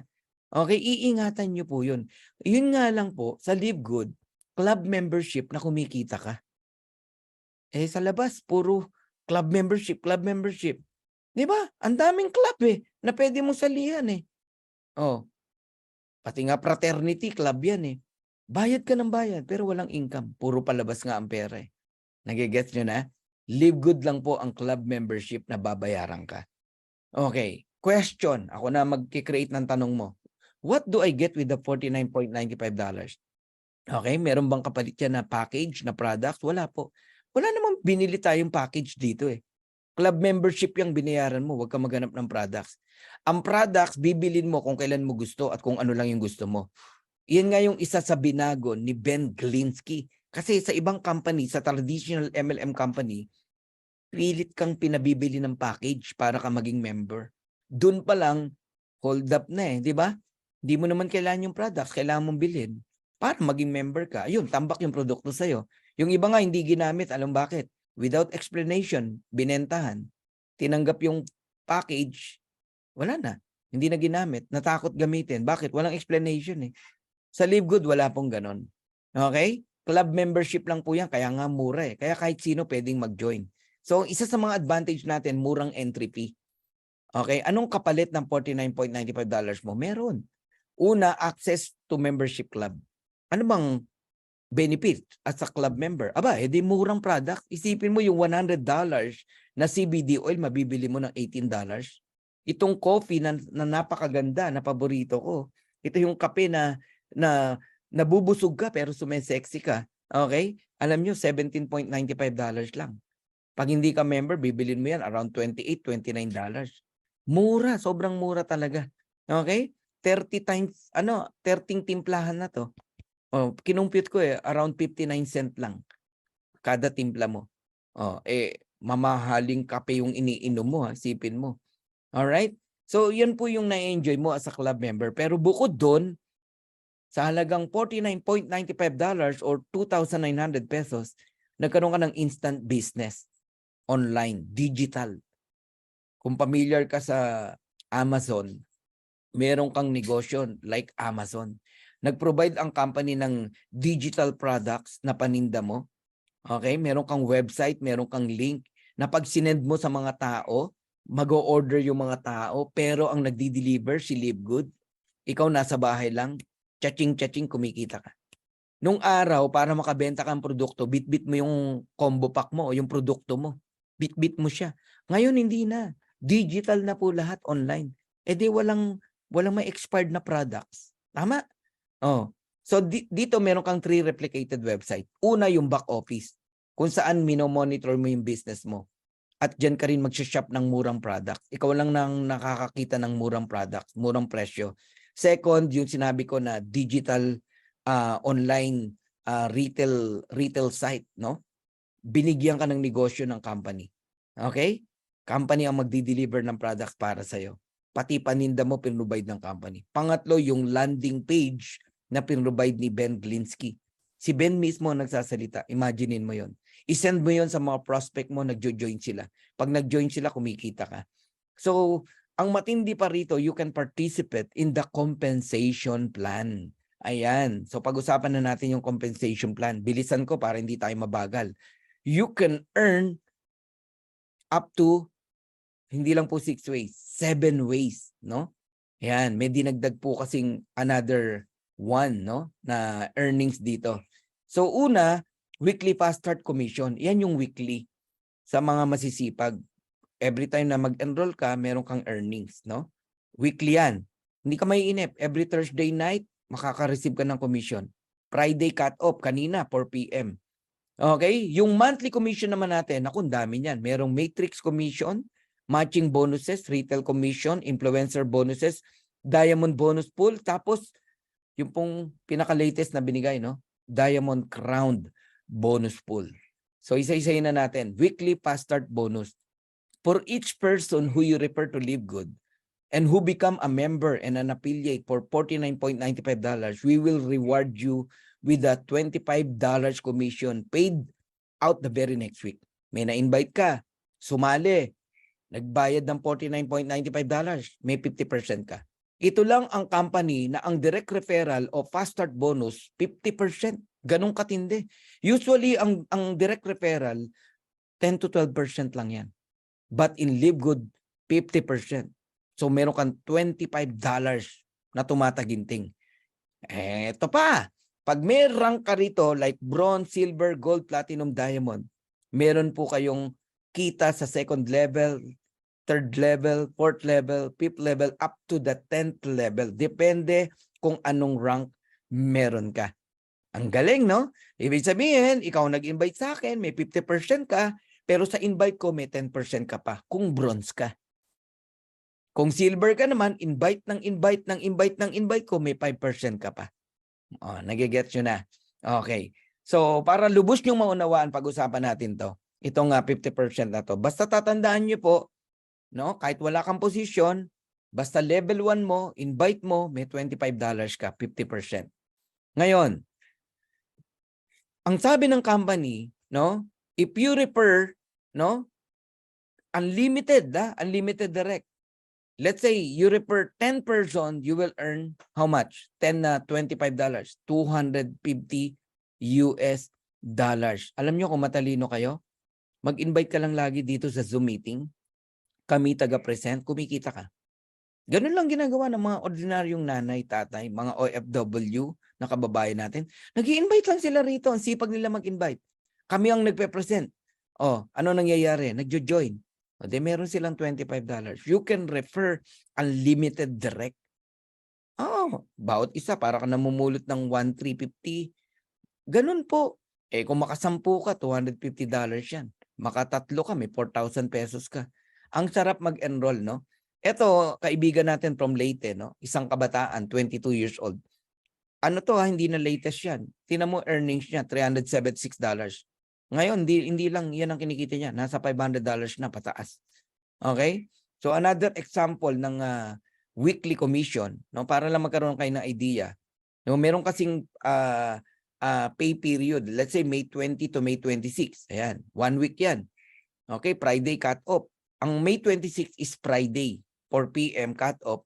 Okay, iingatan nyo po yun. Yun nga lang po, sa Live Good, club membership na kumikita ka. Sa labas, puro club membership, club membership. Di ba? Ang daming club na pwede mong salihan Pati nga fraternity club yan Bayad ka ng bayad pero walang income. Puro palabas nga ang pera Nagigets nyo na? Live Good lang po ang club membership na babayaran ka. Okay. Question. Ako na mag-create ng tanong mo. What do I get with the $49.95? Okay. Meron bang kapalit yan na package, na products? Wala po. Wala namang binili tayong package dito Club membership yung binayaran mo. Huwag ka maghanap ng products. Ang products, bibilin mo kung kailan mo gusto at kung ano lang yung gusto mo. Yan nga yung isa sa binago ni Ben Glinsky. Kasi sa ibang company, sa traditional MLM company, pilit kang pinabibili ng package para ka maging member. Doon pa lang, hold up na di ba? Hindi mo naman kailangan yung products, kailangan mong bilhin para maging member ka. Ayun, tambak yung produkto sa'yo. Yung iba nga hindi ginamit, alam bakit? Without explanation, binentahan. Tinanggap yung package, wala na. Hindi na ginamit, natakot gamitin. Bakit? Walang explanation eh. Sa Live Good, wala pong ganon. Okay? Club membership lang po yan, kaya nga mura eh. Kaya kahit sino pwedeng mag-join. So, isa sa mga advantage natin, murang entry fee. Okay? Anong kapalit ng $49.95 mo? Meron. Una, access to membership club. Ano bang benefit as a club member? Aba, edi murang product. Isipin mo yung $100 na CBD oil, mabibili mo ng $18. Itong coffee na napakaganda, na paborito ko. Ito yung kape na nabubusog ka pero sumesexy ka. Okay? Alam nyo, $17.95 lang. Pag hindi ka member, bibilin mo yan around $28, $29. Mura, sobrang mura talaga. Okay? 30 times, 30 timplahan na to. Oh, kinumpute ko around 59 cent lang kada timpla mo. Oh, mamahaling kape yung iniinom mo, sipin mo. All right? So, yun po yung na-enjoy mo as a club member. Pero bukod doon, sa halagang $49.95 or 2,900 pesos, nagkaroon ka ng instant business online, digital. Kung familiar ka sa Amazon, meron kang negosyo like Amazon. Nag-provide ang company ng digital products na paninda mo. Okay? Meron kang website, meron kang link na pag sinend mo sa mga tao, mag-o-order yung mga tao, pero ang nagdi-deliver si Live Good. Ikaw nasa bahay lang, chaching-chaching, kumikita ka. Nung araw, para makabenta kang produkto, bit-bit mo yung combo pack mo o yung produkto mo. Bit-bit mo siya. Ngayon, hindi na. Digital na po lahat online. Di walang may expired na products. Tama? Oh. So dito meron kang 3 replicated website. Una yung back office, kung saan mino-monitor mo yung business mo. At diyan ka rin mag-shop ng murang products. Ikaw lang nang nakakakita ng murang products, murang presyo. Second, yung sinabi ko na digital online retail site, no? Binigyan ka ng negosyo ng company. Okay? Company ang magdi-deliver ng products para sa'yo. Pati paninda mo, pinrovide ng company. Pangatlo, yung landing page na pinrovide ni Ben Glinsky. Si Ben mismo ang nagsasalita. Imaginein mo yon. I-send mo yon sa mga prospect mo, nagjo-join sila. Pag nag-join sila, kumikita ka. So, ang matindi pa rito, you can participate in the compensation plan. Ayan. So, pag-usapan na natin yung compensation plan. Bilisan ko para hindi tayo mabagal. You can earn up to hindi lang po 6 ways, 7 ways, no? Yan, may dinagdag po kasing another one, no, na earnings dito. So una, weekly fast start commission. Yan yung weekly sa mga masisipag. Every time na mag-enroll ka, meron kang earnings, no? Weekly yan. Hindi ka maiinip. Every Thursday night, makaka-receive ka ng commission. Friday cut-off, kanina, 4 p.m. Okay? Yung monthly commission naman natin, naku, dami niyan. Merong matrix commission, matching bonuses, retail commission, influencer bonuses, diamond bonus pool, tapos yung pong pinaka-latest na binigay, no? Diamond crowned bonus pool. So isa-isayin na natin. Weekly fast start bonus. For each person who you refer to Live Good and who become a member and an affiliate for $49.95, we will reward you with a $25 commission paid out the very next week. May na-invite ka, sumali, nagbayad ng $49.95, may 50% ka. Ito lang ang company na ang direct referral o fast start bonus, 50%. Ganong katindi. Usually, ang direct referral, 10 to 12% lang yan. But in Live Good, 50%. So, meron kang $25 na tumataginting. Eto pa, pag may rank ka rito, like bronze, silver, gold, platinum, diamond, meron po kayong kita sa second level, third level, fourth level, fifth level, up to the 10th level. Depende kung anong rank meron ka. Ang galing, no? Ibig sabihin, ikaw nag-invite sa akin, may 50% ka, pero sa invite ko may 10% ka pa kung bronze ka. Kung silver ka naman, invite ko, may 5% ka pa. Oh, nagigets nyo na. Okay. So, para lubos nyong maunawaan, pag-usapan natin to. Itong 50% na to. Basta tatandaan nyo po, no? Kahit wala kang posisyon, basta level 1 mo, invite mo, may $25 ka, 50%. Ngayon, Ang sabi ng company, no, if you refer, no, unlimited direct. Let's say you refer 10 person, you will earn how much? 10 na $25, $250 US dollars. Alam nyo kung matalino kayo, mag-invite ka lang lagi dito sa Zoom meeting. Kami taga-present, kumikita ka. Ganun lang ginagawa ng mga ordinaryong nanay, tatay, mga OFW na kababayan natin. Nag-i-invite lang sila rito. Ang sipag nila mag-invite. Kami ang nagpe-present. Oh, ano nangyayari? Nagjo-join. O, de meron silang $25. You can refer unlimited direct. Oh, bawat isa para ka namumulot ng 1,350. Ganun po. Eh kung makasampu ka, $250 yan. Makatatlo ka, may 4,000 pesos ka. Ang sarap mag-enroll, no? Ito, kaibigan natin from Leyte, no? Isang kabataan, 22 years old. Ano to ha, hindi na latest yan. Tingnan mo earnings niya, $376. Ngayon, hindi lang yan ang kinikita niya. Nasa $500 na pataas. Okay? So another example ng weekly commission, no? Para lang magkaroon kayo ng idea. No, meron kasing pay period. Let's say May 20 to May 26. Ayan, 1 week yan. Okay, Friday cut-off. Ang May 26 is Friday, 4 p.m. cut-off.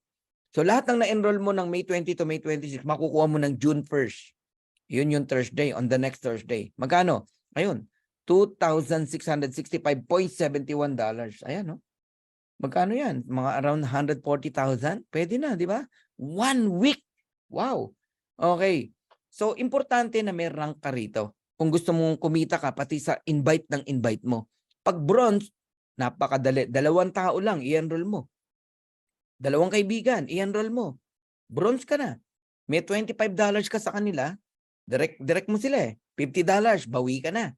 So lahat ng na-enroll mo ng May 20 to May 26, makukuha mo ng June 1st. Yun yung Thursday, on the next Thursday. Magkano? Ayun, $2,665.71. Ayan, no? Magkano yan? Mga around 140,000? Pwede na, di ba? 1 week. Wow. Okay. So, importante na may rank ka rito. Kung gusto mong kumita ka, pati sa invite ng invite mo. Pag bronze, napakadali. 2 tao lang, i-enroll mo. 2 kaibigan, i-enroll mo. Bronze ka na. May $25 ka sa kanila, direct mo sila eh. $50, bawi ka na.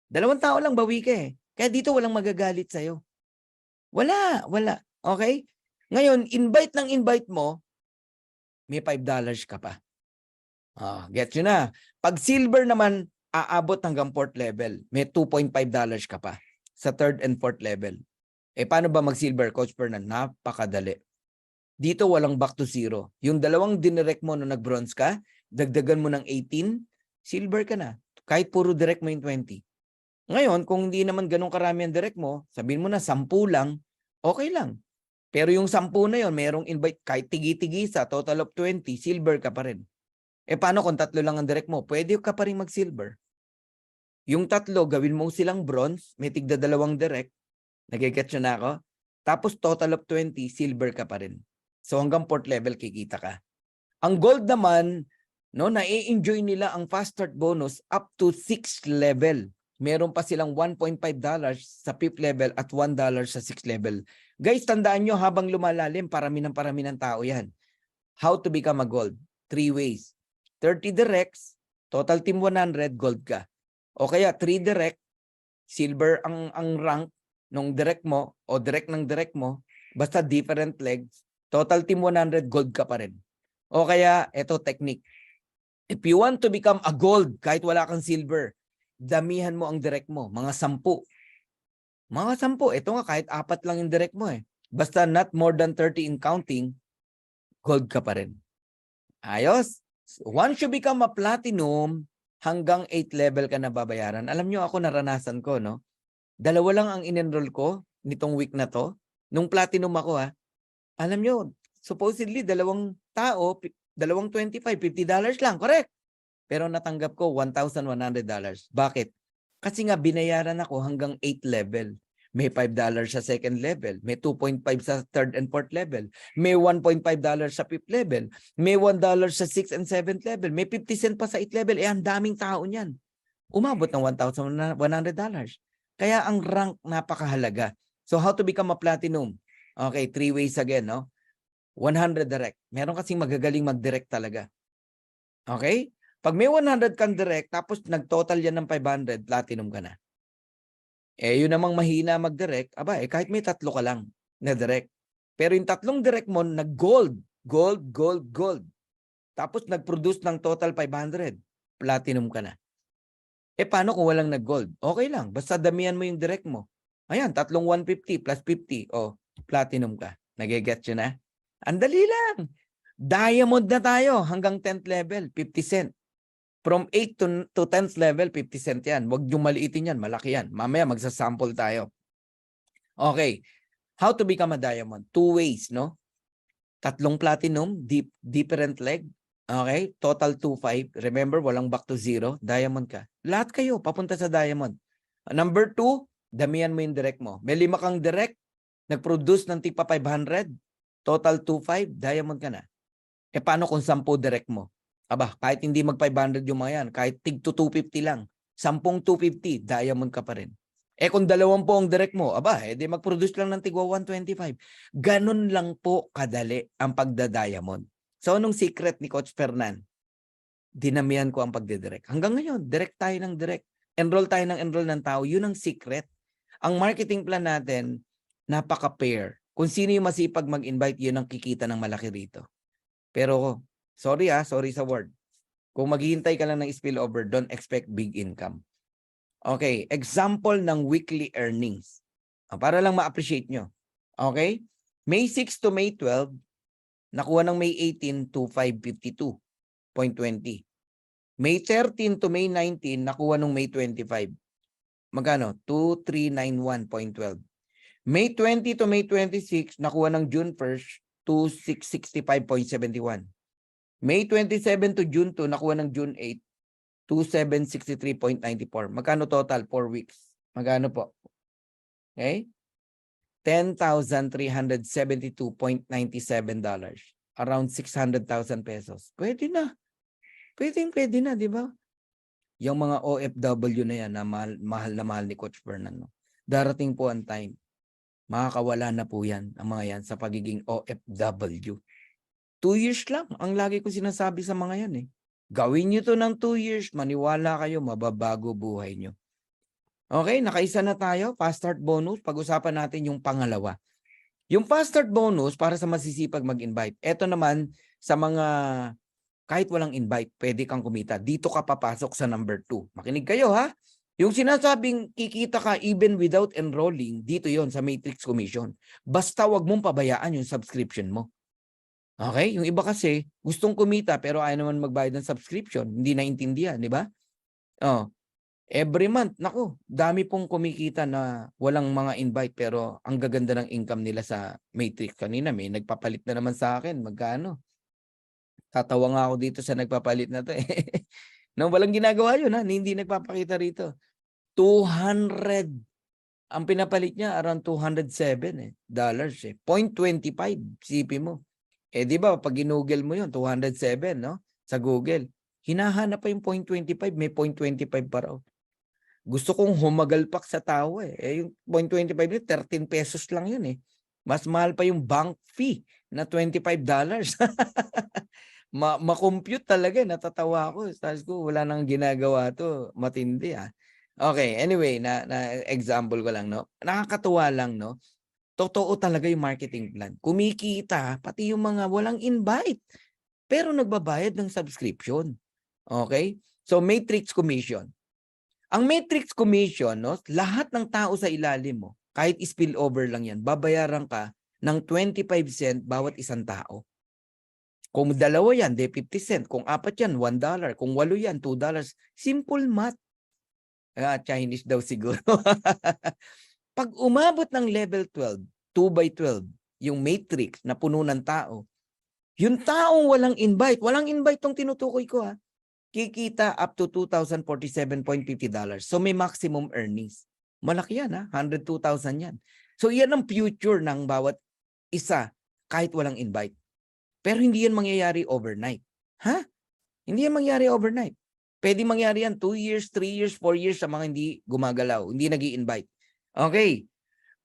2 tao lang, bawi ka eh. Kaya dito walang magagalit sa'yo. Wala. Okay? Ngayon, invite mo, may $5 ka pa. Get you na. Pag silver naman, aabot hanggang 4th level. May $2.5 ka pa sa 3rd and 4th level. Eh, paano ba mag-silver, Coach Fernan? Napakadali. Dito walang back to zero. Yung 2 dinirect mo nung nag-bronze ka, dagdagan mo ng 18, silver ka na. Kahit puro direct mo yung 20. Ngayon, kung hindi naman ganun karami ang direct mo, sabihin mo na 10 lang, okay lang. Pero yung 10 na yon, merong invite, kahit tigi-tigi sa total of 20, silver ka pa rin. Eh paano kung 3 lang ang direct mo? Pwede ka pa rin mag-silver. Yung 3, gawin mo silang bronze, may tigda 2 direct. Nag-get na ako? Tapos total of 20, silver ka pa rin. So hanggang 4th level kikita ka. Ang gold naman, no, na-enjoy nila ang fast start bonus up to 6th level. Meron pa silang $1.5 sa 5th level at $1 sa 6th level. Guys, tandaan nyo habang lumalalim, parami ng tao yan. How to become a gold? 3 ways. 30 directs, total team 100, gold ka. O kaya 3 direct, silver ang rank ng direct mo o direct ng direct mo, basta different legs, total team 100, gold ka pa rin. O kaya, eto technique. If you want to become a gold, kahit wala kang silver, damihan mo ang direct mo, mga 10. Mga 10, ito nga kahit 4 lang yung direct mo eh. Basta not more than 30 in counting, gold ka pa rin. Ayos? Once you become a platinum, hanggang 8th level ka na babayaran. Alam nyo ako, naranasan ko, no? 2 lang ang in-enroll ko nitong week na to. Nung platinum ako, ha? Alam nyo, supposedly, 2 tao, 225, $50 lang, correct? Pero natanggap ko $1,100. Bakit? Kasi nga binayaran ako hanggang 8th level. May $5 sa 2nd level. May 2.5 sa 3rd and 4th level. May $1.5 sa 5th level. May $1 sa 6th and 7th level. May 50 cent pa sa 8th level. Eh, ang daming tao niyan. Umabot ng $1,100. Kaya ang rank napakahalaga. So how to become a platinum? Okay, 3 ways again, no? 100 direct. Meron kasing magagaling mag-direct talaga. Okay? Pag may 100 kang direct, tapos nag-total yan ng 500, platinum ka na. Eh, yun namang mahina mag-direct, kahit may 3 ka lang na direct. Pero yung 3 direct mo, nag-gold. Gold. Tapos nag-produce ng total 500, platinum ka na. Eh, paano kung walang nag-gold? Okay lang, basta damihan mo yung direct mo. Ayan, 3 150 plus 50, platinum ka. Nagigets yun na? Ang dali lang. Diamond na tayo hanggang 10th level, 50 cent. From 8 to 10th level, 50 cent yan. Huwag yung maliitin yan, malaki yan. Mamaya magsasample tayo. Okay. How to become a diamond? 2 ways, no? 3 platinum, different leg. Okay? Total 2.5. Remember, walang back to zero. Diamond ka. Lahat kayo, papunta sa diamond. Number 2, damihan mo yung direct mo. May 5 kang direct, nag-produce ng tigpa 500, total 2.5, diamond ka na. E paano kung 10 direct mo? Aba, kahit hindi mag 500 yung mga yan, kahit tig to 250 lang, 10 250, diamond ka pa rin. Eh kung 20 ang direct mo, aba, di mag-produce lang ng tigwa 125. Ganun lang po kadali ang pagda-diamond. So anong secret ni Coach Fernan? Dinamihan ko ang pagdidirect. Hanggang ngayon, direct tayo ng direct. Enroll tayo ng tao. Yun ang secret. Ang marketing plan natin, napaka-pair. Kung sino yung masipag mag-invite, yun ang kikita ng malaki rito. Pero, sorry sa word. Kung maghihintay ka lang ng spillover, don't expect big income. Okay, example ng weekly earnings. Para lang ma-appreciate nyo. Okay? May 6 to May 12, nakuha ng May 18 to 552.20. May 13 to May 19, nakuha ng May 25. Magkano? 2391.12. May 20 to May 26, nakuha ng June 1st, 2665.71. May 27 to June 2, nakuha ng June 8, 2763.94. Magkano total? 4 weeks. Magkano po? Okay? $10,372.97. Around 600,000 pesos. Pwede na. Pwede na, di ba? Yung mga OFW na yan na mahal ni Coach Fernan. Darating po ang time. Makakawala na po yan, ang mga yan, sa pagiging OFW. 2 years lang. Ang lagi ko sinasabi sa mga yan eh. Gawin nyo to ng 2 years, maniwala kayo, mababago buhay nyo. Okay, nakaisa na tayo. Fast start bonus. Pag-usapan natin yung pangalawa. Yung fast start bonus para sa masisipag mag-invite. Ito naman sa mga kahit walang invite, pwede kang kumita. Dito ka papasok sa number 2. Makinig kayo ha. Yung sinasabing kikita ka even without enrolling, dito yon sa Matrix Commission. Basta wag mong pabayaan yung subscription mo. Okay? Yung iba kasi, gustong kumita pero ayaw naman magbayad ng subscription. Hindi naintindihan, di ba? Oh, every month, naku, dami pong kumikita na walang mga invite pero ang gaganda ng income nila sa Matrix. Kanina may nagpapalit na naman sa akin. Magkano? Tatawa nga ako dito sa nagpapalit na to eh. No, walang ginagawa yun ha. Hindi nagpapakita rito. 200. Ang pinapalit niya around 207 dollars eh. 0.25 CP mo. Eh di ba pag ginugel mo yun 207 no sa Google. Hinahanap pa yung 0.25, may 0.25 pa raw. Gusto kong humagalpak sa tao eh. Yung 0.25 yun, 13 pesos lang yun eh. Mas mahal pa yung bank fee na $25. Ma-compute talaga, natatawa ako. Sabi ko, wala nang ginagawa to. Matindi ah. Okay, anyway, na example ko lang, no? Nakakatuwa lang, no? Totoo talaga yung marketing plan. Kumikita, pati yung mga walang invite. Pero nagbabayad ng subscription. Okay? So, Matrix Commission. Ang Matrix Commission, no? Lahat ng tao sa ilalim mo, kahit spillover lang yan, babayaran ka ng 25 cent bawat isang tao. Kung 2 yan, de 50 cent. Kung 4 yan, $1. Kung 8 yan, $2. Simple math. Chinese daw siguro. Pag umabot ng level 12, 2 by 12, yung matrix na puno ng tao, yung taong walang invite tong tinutukoy ko ha, kikita up to $2,047.50. So may maximum earnings. Malaki yan ha, 102,000 yan. So yan ang future ng bawat isa kahit walang invite. Pero hindi yan mangyayari overnight. Ha? Hindi yan mangyayari overnight. Pwede mangyari yan 2 years, 3 years, 4 years sa mga hindi gumagalaw, hindi nag-i-invite. Okay.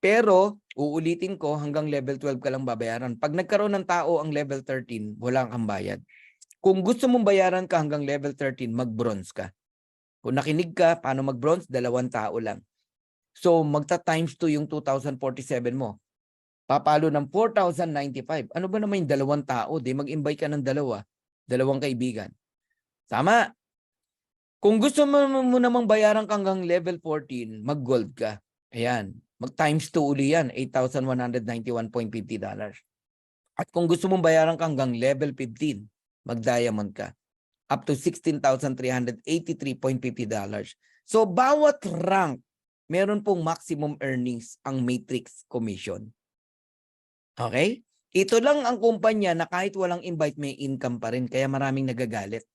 Pero, uulitin ko, hanggang level 12 ka lang babayaran. Pag nagkaroon ng tao ang level 13, wala kang bayad. Kung gusto mong bayaran ka hanggang level 13, mag-bronze ka. Kung nakinig ka, paano mag-bronze? 2 tao lang. So, magta-times 2 yung 2,047 mo. Papalo ng 4,095. Ano ba naman yung 2 tao? Di mag-invite ka ng 2 kaibigan. Tama. Kung gusto mo namang bayaran ka hanggang level 14, mag-gold ka. Ayan. Mag-times 2 uli yan. $8,191.50. At kung gusto mong bayaran ka hanggang level 15, mag-diamond ka. up to $16,383.50. So bawat rank, meron pong maximum earnings ang Matrix Commission. Okay? Ito lang ang kumpanya na kahit walang invite may income pa rin, kaya maraming nagagalit.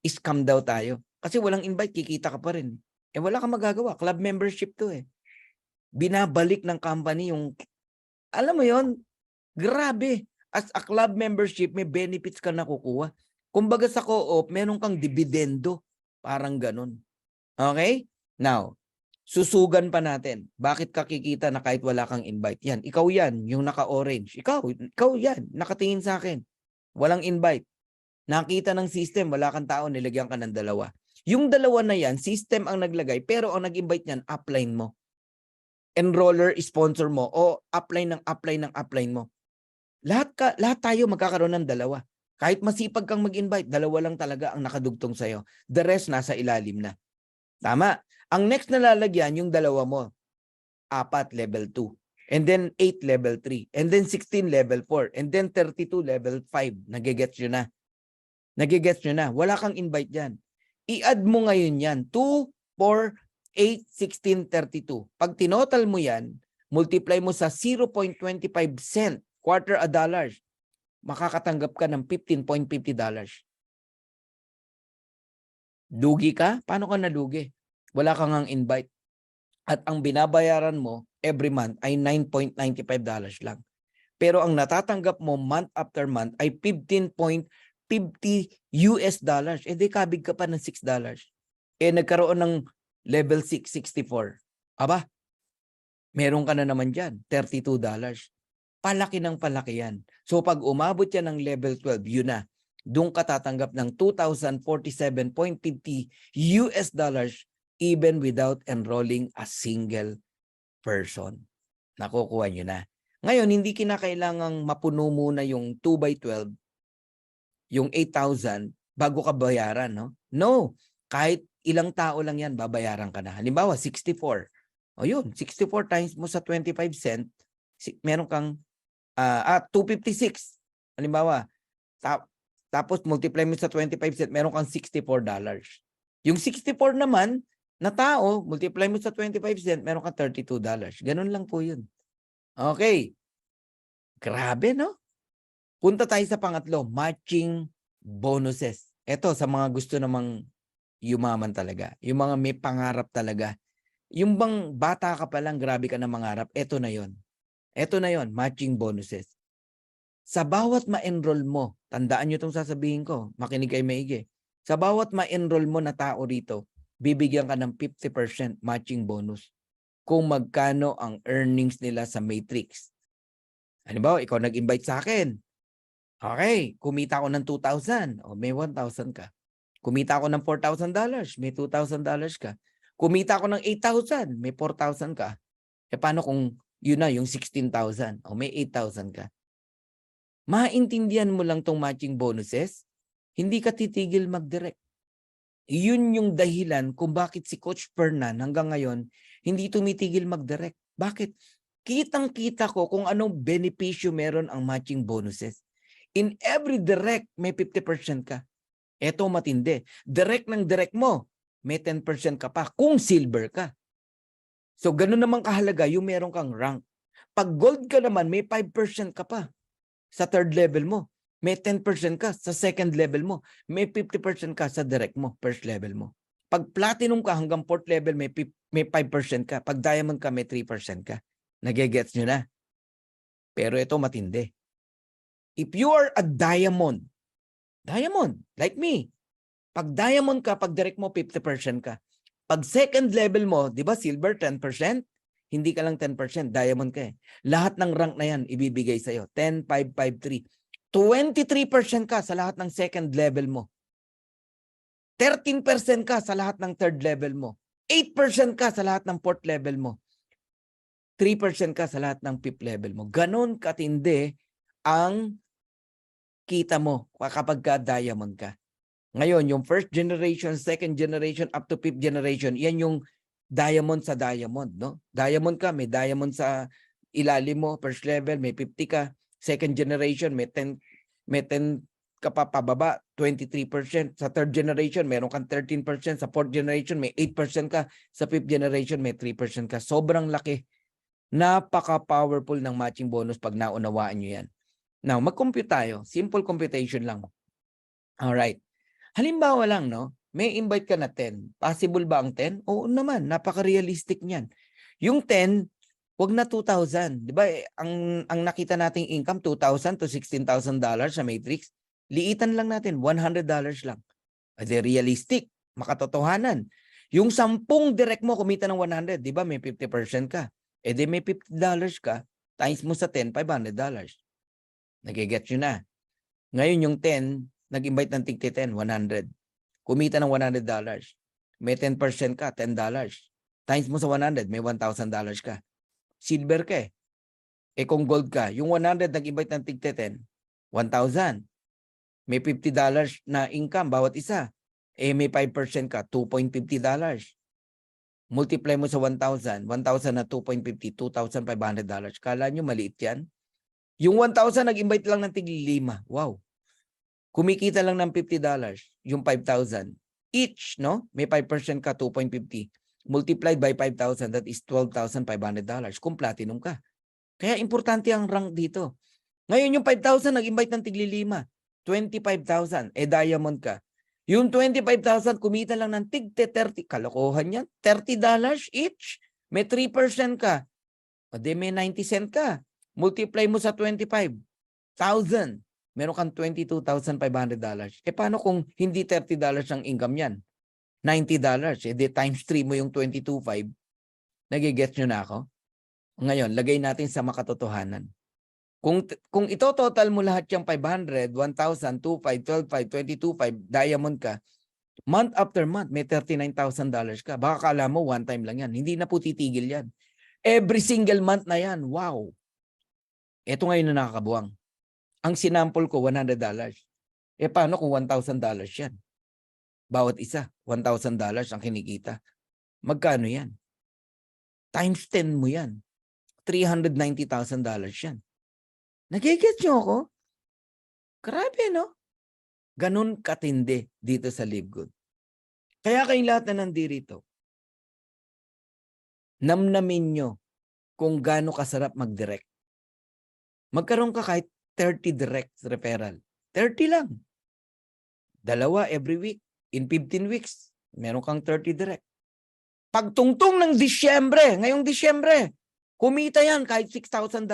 Scam daw tayo. Kasi walang invite, kikita ka pa rin. Eh wala kang magagawa. Club membership to eh. Binabalik ng company yung, alam mo yon, grabe. As a club membership, may benefits ka nakukuha. Kumbaga sa co-op, meron kang dividendo. Parang ganun. Okay? Now, susugan pa natin. Bakit ka kikita na kahit wala kang invite? Yan, ikaw yan, yung naka-orange. Ikaw yan, nakatingin sa akin. Walang invite. Nakita ng system, wala kang tao, nilagyan ka ng dalawa. Yung dalawa na yan, system ang naglagay, pero ang nag-invite niyan, upline mo. Enroller, sponsor mo, o upline mo. Lahat tayo magkakaroon ng dalawa. Kahit masipag kang mag-invite, dalawa lang talaga ang nakadugtong sa'yo. The rest nasa ilalim na. Tama. Ang next na lalagyan, yung dalawa mo. 4, level 2. And then 8, level 3. And then 16, level 4. And then 32, level 5. Nagigets nyo na. Wala kang invite dyan. I-add mo ngayon yan. 2, 4, 8, 16, 32. Pag tinotal mo yan, multiply mo sa 0.25 cent, quarter a dollar, makakatanggap ka ng $15.50. Dugi ka? Paano ka nadugi? Wala kang ang invite. At ang binabayaran mo every month ay $9.95 lang. Pero ang natatanggap mo month after month ay $15.50. Eh di kabig ka pa ng $6. Eh nagkaroon ng level 6, 64. Aba, meron ka na naman dyan, $32. Palaki ng palaki yan. So pag umabot yan ng level 12, yun na. Doon ka tatanggap ng $2,047.50 even without enrolling a single person. Nakukuha nyo na. Ngayon, hindi kinakailangang mapuno muna yung 2x12, yung 8,000, bago ka bayaran, no? No. Kahit ilang tao lang yan, babayaran ka na. Halimbawa, 64. O yun, 64 times mo sa 25 cent, meron kang 256. Halimbawa, tapos multiply mo sa 25 cent, meron kang $64. Yung 64 naman na tao, multiply mo sa 25 cent, meron kang $32. Ganun lang po yun. Okay. Grabe, no? Punta tayo sa pangatlo, matching bonuses. Ito sa mga gusto namang yumaman talaga. Yung mga may pangarap talaga. Yung bang bata ka pa lang, grabe ka na mangarap, ito na yon. Ito na yon, matching bonuses. Sa bawat ma-enroll mo, tandaan nyo itong sasabihin ko, makinig kayo maigi. Sa bawat ma-enroll mo na tao rito, bibigyan ka ng 50% matching bonus kung magkano ang earnings nila sa Matrix. Halimbawa, ikaw nag-invite sa akin. Okay, kumita ako ng 2,000, o may 1,000 ka. Kumita ako ng $4,000, may $2,000 ka. Kumita ako ng 8,000, may 4,000 ka. E paano kung yun na, yung 16,000, o may 8,000 ka? Maintindihan mo lang tong matching bonuses, hindi ka titigil mag-direct. Yun yung dahilan kung bakit si Coach Fernan hanggang ngayon hindi tumitigil mag-direct. Bakit? Kitang-kita ko kung anong benepisyo meron ang matching bonuses. In every direct, may 50% ka. Eto matindi. Direct ng direct mo, may 10% ka pa kung silver ka. So ganun naman kahalaga yung meron kang rank. Pag gold ka naman, may 5% ka pa sa third level mo. May 10% ka sa second level mo. May 50% ka sa direct mo, first level mo. Pag platinum ka hanggang fourth level, may 5% ka. Pag diamond ka, may 3% ka. Nagigets nyo na. Pero ito matindi. If you are a diamond, like me, pag diamond ka, pag direct mo, 50% ka. Pag second level mo, di ba silver 10%? Hindi ka lang 10%, diamond ka eh. Lahat ng rank na yan, ibibigay sa'yo. 10, 5, 5, 3. 23% ka sa lahat ng second level mo. 13% ka sa lahat ng third level mo. 8% ka sa lahat ng fourth level mo. 3% ka sa lahat ng fifth level mo. Ganon katindi ang kita mo kapag ka diamond ka. Ngayon, yung first generation, second generation, up to fifth generation, yan yung diamond sa diamond, no? Diamond ka, may diamond sa ilalim mo, first level, may 50 ka. Second generation, may 10 ka pa pababa, 23%. Sa third generation, meron kang 13%. Sa fourth generation, may 8% ka. Sa fifth generation, may 3% ka. Sobrang laki. Napaka-powerful ng matching bonus pag naunawaan nyo yan. Now, mag-compute tayo. Simple computation lang. Alright. Halimbawa lang, no? May invite ka na 10. Possible ba ang 10? Oo naman. Napaka-realistic niyan. Yung 10, wag na 2,000. Di ba? Ang nakita nating income, 2,000 to $16,000 sa Matrix. Liitan lang natin, $100 lang. Ade realistic. Makatotohanan. Yung 10 direct mo kumita ng 100, di ba? May 50% ka. E di may $50 ka, times mo sa 10, $500. Nagigets nyo na. Ngayon yung 10, nag-invite ng tig 10, 100. Kumita ng $100. May 10% ka, $10. Times mo sa 100, may $1,000 ka. Silver ka eh. Eh kung gold ka, yung 100 nag-invite ng tig 10, 1,000. May $50 na income bawat isa. Eh may 5% ka, $2.50. Multiply mo sa 1,000, 1,000 na 2.50, $2,500. Kala nyo maliit yan? Yung 1,000 nag-invite lang ng tig 5. Wow. Kumikita lang ng $50. Yung 5,000. Each, no? May 5% ka, 2.50. Multiplied by 5,000, that is $12,500. Kung platinum ka. Kaya importante ang rank dito. Ngayon yung 5,000 nag-invite ng tig 5. 25,000. Eh diamond ka. Yung 25,000 kumita lang ng tig 30. Kalokohan yan. $30 each. May 3% ka. O di may 90 cent ka. Multiply mo sa 25,000. Meron kang $22,500. Eh paano kung hindi $30 ang income yan? $90. Eh di times 3 mo yung 22,500. Nagigets nyo na ako? Ngayon, lagay natin sa makatotohanan. Kung ito total mo lahat yung 500, 1,000, 2,500, 12,500, 22,500, diamond ka, month after month, may $39,000 ka. Baka kala mo one time lang yan. Hindi na po titigil yan. Every single month na yan. Wow. Ito ngayon na nakakabuwang. Ang sinample ko, $100. Eh paano kung $1,000 yan? Bawat isa, $1,000 ang kinikita. Magkano yan? Times 10 mo yan. $390,000 yan. Nagigets nyo ako? Grabe, no? Ganun katindi dito sa Live Good. Kaya kayong lahat na nandirito, namnamin nyo kung gaano kasarap mag-direct. Magkaroon ka kahit 30 direct referral. 30 lang. 2 every week. In 15 weeks, meron kang 30 direct. Pagtungtong ng Disyembre, ngayong Disyembre, kumita yan kahit $6,000.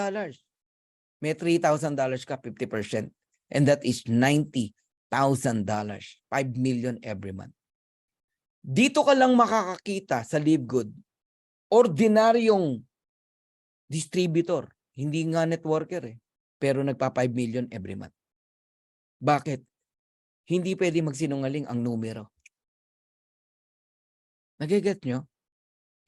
May $3,000 ka, 50%. And that is $90,000. $5 million every month. Dito ka lang makakakita sa Live Good. Ordinaryong distributor. Hindi nga networker eh. Pero nagpa 5 million every month. Bakit? Hindi pwede magsinungaling ang numero. Nagiget nyo?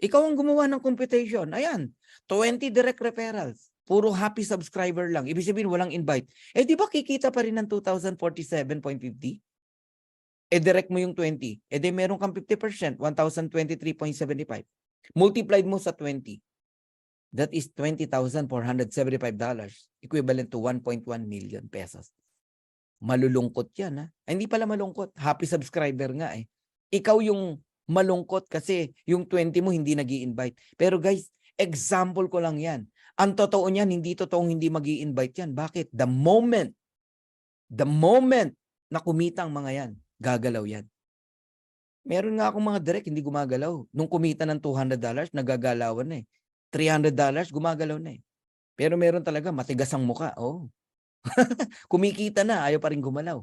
Ikaw ang gumawa ng computation. Ayan, 20 direct referrals. Puro happy subscriber lang. Ibig sabihin, walang invite. Eh, di ba kikita pa rin ng 2,047.50? Eh, direct mo yung 20. Eh, di meron kang 50%, 1,023.75. Multiplied mo sa 20. That is $20,475. Equivalent to 1.1 million pesos. Malulungkot yan, ha? Ay, hindi pala malungkot. Happy subscriber nga eh. Ikaw yung malungkot kasi yung 20 mo hindi nag-i-invite. Pero guys, example ko lang yan. Ang totoo niyan, hindi totoong hindi mag-i-invite yan. Bakit? The moment na kumita ang mga yan, gagalaw yan. Meron nga akong mga direct, hindi gumagalaw. Nung kumita ng $200, nagagalawan na eh. $300, gumagalaw na eh. Pero meron talaga, matigas ang muka. Oh. Kumikita na, ayaw pa rin gumalaw.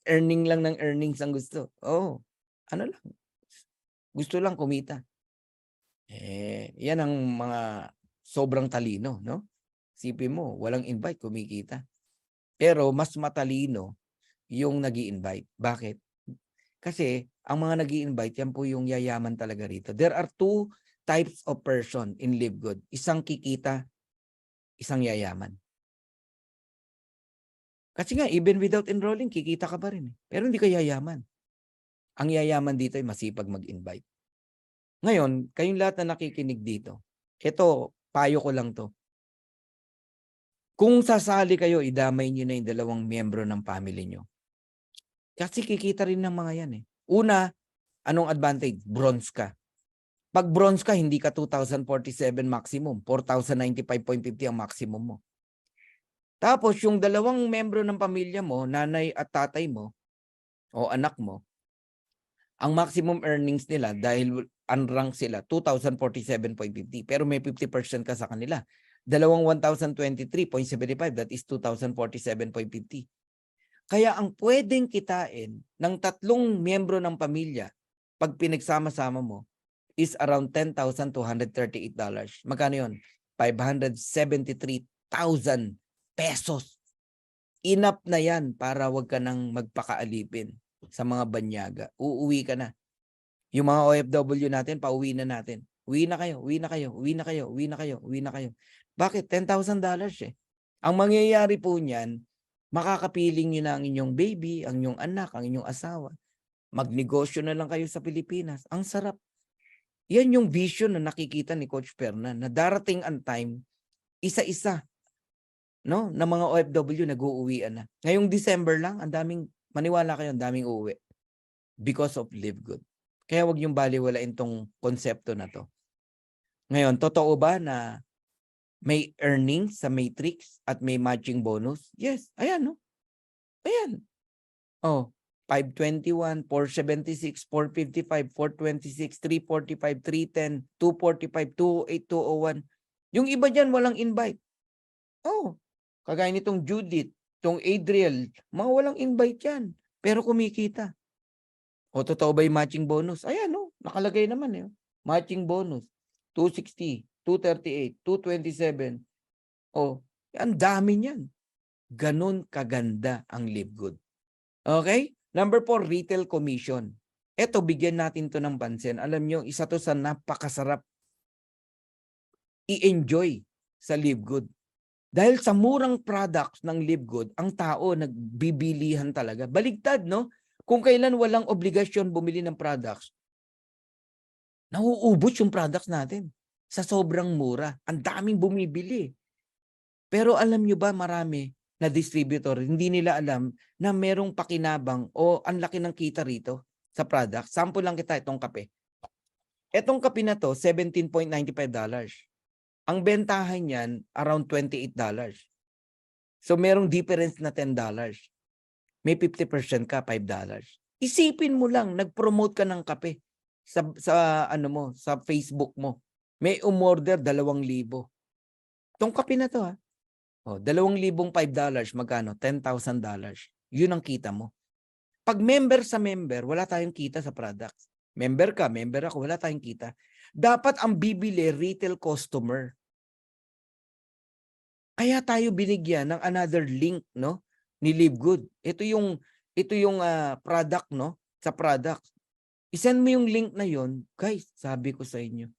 Earning lang ng earnings ang gusto. Oh, ano lang. Gusto lang kumita. Eh, yan ang mga sobrang talino, no? Sipin mo, walang invite, kumikita. Pero mas matalino yung nag-i-invite. Bakit? Kasi ang mga nag-i-invite, yan po yung yayaman talaga rito. There are two types of person in Live Good. Isang kikita, isang yayaman. Kasi nga, even without enrolling, kikita ka pa rin. Pero hindi ka yayaman. Ang yayaman dito ay masipag mag-invite. Ngayon, kayong lahat na nakikinig dito, ito, payo ko lang to. Kung sasali kayo, idamay niyo na yung dalawang miyembro ng family niyo. Kasi kikita rin ng mga yan eh. Una, anong advantage? Bronze ka. Pag bronze ka, hindi ka 2,047 maximum. 4,095.50 ang maximum mo. Tapos, yung dalawang membro ng pamilya mo, nanay at tatay mo, o anak mo, ang maximum earnings nila dahil unrank sila, 2,047.50. Pero may 50% ka sa kanila. Dalawang 1,023.75, that is 2,047.50. Kaya ang pwedeng kitain ng tatlong miyembro ng pamilya pag pinagsama-sama mo is around $10,238. Magkano yun? 573,000 pesos. Enough na yan para wag ka nang magpakaalipin sa mga banyaga. Uuwi ka na. Yung mga OFW natin, pauwi na natin. Uwi na kayo, uwi na kayo, uwi na kayo, uwi na kayo, uwi na kayo. Bakit? $10,000 eh. Ang mangyayari po niyan, makakapiling nyo na ang inyong baby, ang inyong anak, ang inyong asawa. Magnegosyo na lang kayo sa Pilipinas. Ang sarap. Yan yung vision na nakikita ni Coach Fernan, na darating ang time, isa-isa, no, na mga OFW nag-uuwian na. Ngayong December lang, ang daming, maniwala kayo, ang daming uuwi. Because of Live Good. Kaya wag yung baliwalain tong konsepto na to. Ngayon, totoo ba na may earnings sa Matrix at may matching bonus? Yes. Ayan, no? Ayan. Oh, 521, 476, 455, 426, 345, 310, 245, 208, 201. Yung iba dyan walang invite. Oh, kagaya nitong Judith, itong Adriel, mga walang invite yan. Pero kumikita. O totoo ba yung matching bonus? Ayan, no? Nakalagay naman eh. Matching bonus. 260, 238, 227. Oh, ang dami niyan. Ganon kaganda ang Live Good. Okay? Number 4, retail commission. Eto, bigyan natin to ng pansin. Alam nyo, isa to sa napakasarap i-enjoy sa Live Good. Dahil sa murang products ng Live Good, ang tao nagbibilihan talaga. Baligtad, no? Kung kailan walang obligasyon bumili ng products, nauubos yung products natin sa sobrang mura. Ang daming bumibili. Pero alam nyo ba, marami na distributor, hindi nila alam na merong pakinabang o ang laki ng kita rito sa product. Sample lang kita itong kape. Itong kape na to, $17.95. Ang bentahan niyan, around $28. So merong difference na $10. May 50% ka, $5. Isipin mo lang, nag-promote ka ng kape sa ano mo, sa Facebook mo. May umorder 2,000. Itong kape na to ha. Oh, $2,005, magkano? $10,000. Yun ang kita mo. Pag member sa member, wala tayong kita sa products. Member ka, member ako, wala tayong kita. Dapat ang bibili retail customer. Kaya tayo binigyan ng another link, no, ni Live Good. Ito yung product, no, sa product. I-send mo yung link na yon, guys, sabi ko sa inyo.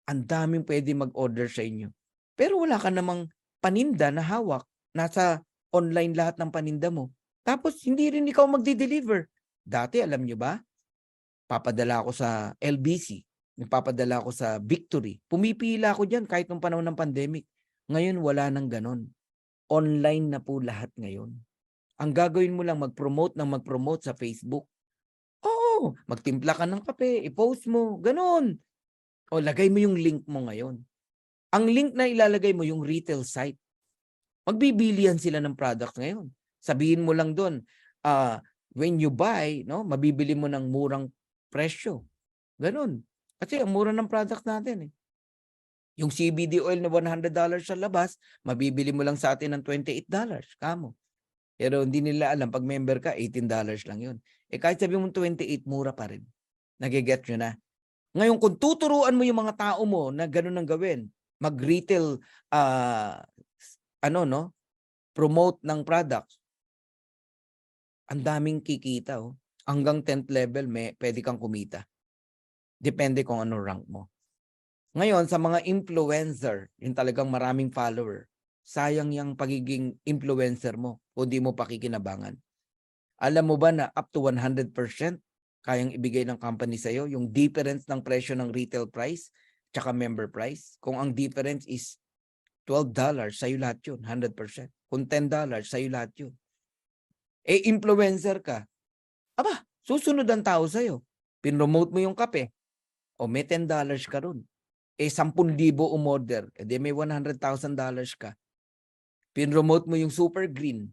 Ang daming pwede mag-order sa inyo. Pero wala ka namang paninda na hawak. Nasa online lahat ng paninda mo. Tapos hindi rin ikaw magdi-deliver. Dati, alam nyo ba? Papadala ako sa LBC. Nagpapadala ako sa Victory. Pumipila ako dyan kahit nung panahon ng pandemic. Ngayon, wala nang ganon. Online na po lahat ngayon. Ang gagawin mo lang, mag-promote sa Facebook. Oo, magtimpla ka ng kape, i-post mo, ganon. O, lagay mo yung link mo ngayon. Ang link na ilalagay mo yung retail site. Magbibilihan sila ng product ngayon. Sabihin mo lang doon, when you buy, no, mabibili mo ng murang presyo. Ganon. Kasi ang mura ng product natin eh. Yung CBD oil na $100 sa labas, mabibili mo lang sa atin ng $28. Kamo. Pero hindi nila alam, pag member ka, $18 lang yun. Eh kahit sabi mo 28, mura pa rin. Nagiget nyo na. Ngayon, kung tuturuan mo yung mga tao mo na gano'n ang gawin, mag-retail, promote ng products, ang daming kikita. Oh. Hanggang 10th level, pwede kang kumita. Depende kung ano rank mo. Ngayon, sa mga influencer, yung talagang maraming follower, sayang yung pagiging influencer mo o di mo pakikinabangan. Alam mo ba na up to 100% kayang ibigay ng company sa'yo yung difference ng presyo ng retail price tsaka member price? Kung ang difference is $12, sa'yo lahat yun, 100%. Kung $10, sa'yo lahat yun. Eh, influencer ka, aba, susunod ang tao sa'yo. Pinromote mo yung kape, o may $10 ka ron. Eh, 10,000 umorder, eh di may $100,000 ka. Pinromote mo yung Super Green,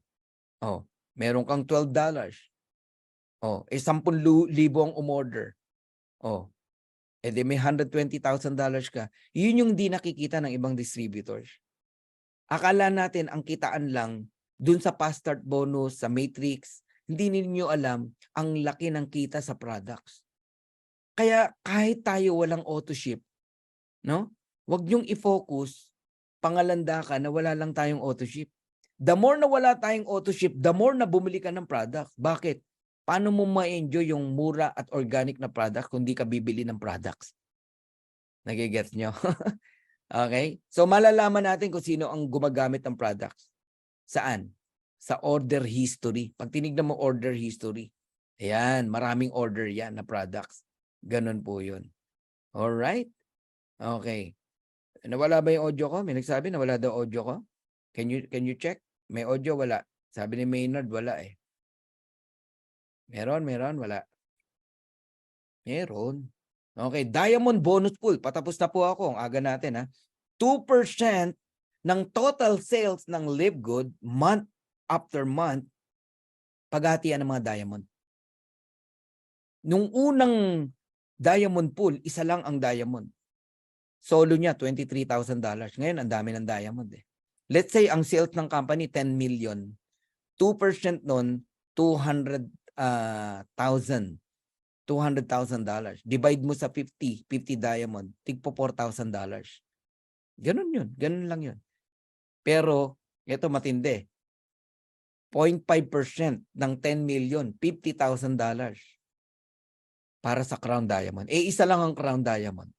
oh, meron kang $12. Oh, eh 10,000 ang umorder. Oh, eh di may $120,000 ka. Yun yung di nakikita ng ibang distributors. Akala natin ang kitaan lang dun sa fast start bonus, sa matrix, hindi ninyo alam ang laki ng kita sa products. Kaya kahit tayo walang auto ship, no? Huwag niyong i-focus, pangalanda ka na wala lang tayong auto ship. The more na wala tayong auto ship, the more na bumili ka ng product. Bakit? Paano mo ma-enjoy yung mura at organic na product kung di ka bibili ng products? Nagigets nyo? Okay? So malalaman natin kung sino ang gumagamit ng products. Saan? Sa order history. Pag tinignan mo order history, ayan, maraming order yan na products. Ganun po yun. Alright? Okay. Nawala ba yung audio ko? May nagsabi nawala daw audio ko? Can you check? May audio, wala. Sabi ni Maynard, wala eh. Meron, wala. Meron. Okay, Diamond Bonus Pool. Patapos na po ako. Ang aga natin ha. 2% ng total sales ng Live Good month after month paghatian ng mga diamond. Nung unang diamond pool, isa lang ang diamond. Solo niya, $23,000. Ngayon, ang dami ng diamond eh. Let's say, ang sales ng company, 10 million. 2% nun, $200,000. $200,000. Divide mo sa 50 diamond, tigpo $4,000. Ganun yun. Ganun lang yun. Pero, ito matindi. 0.5% ng 10 million, $50,000 para sa Crown Diamond. Eh, isa lang ang Crown Diamond.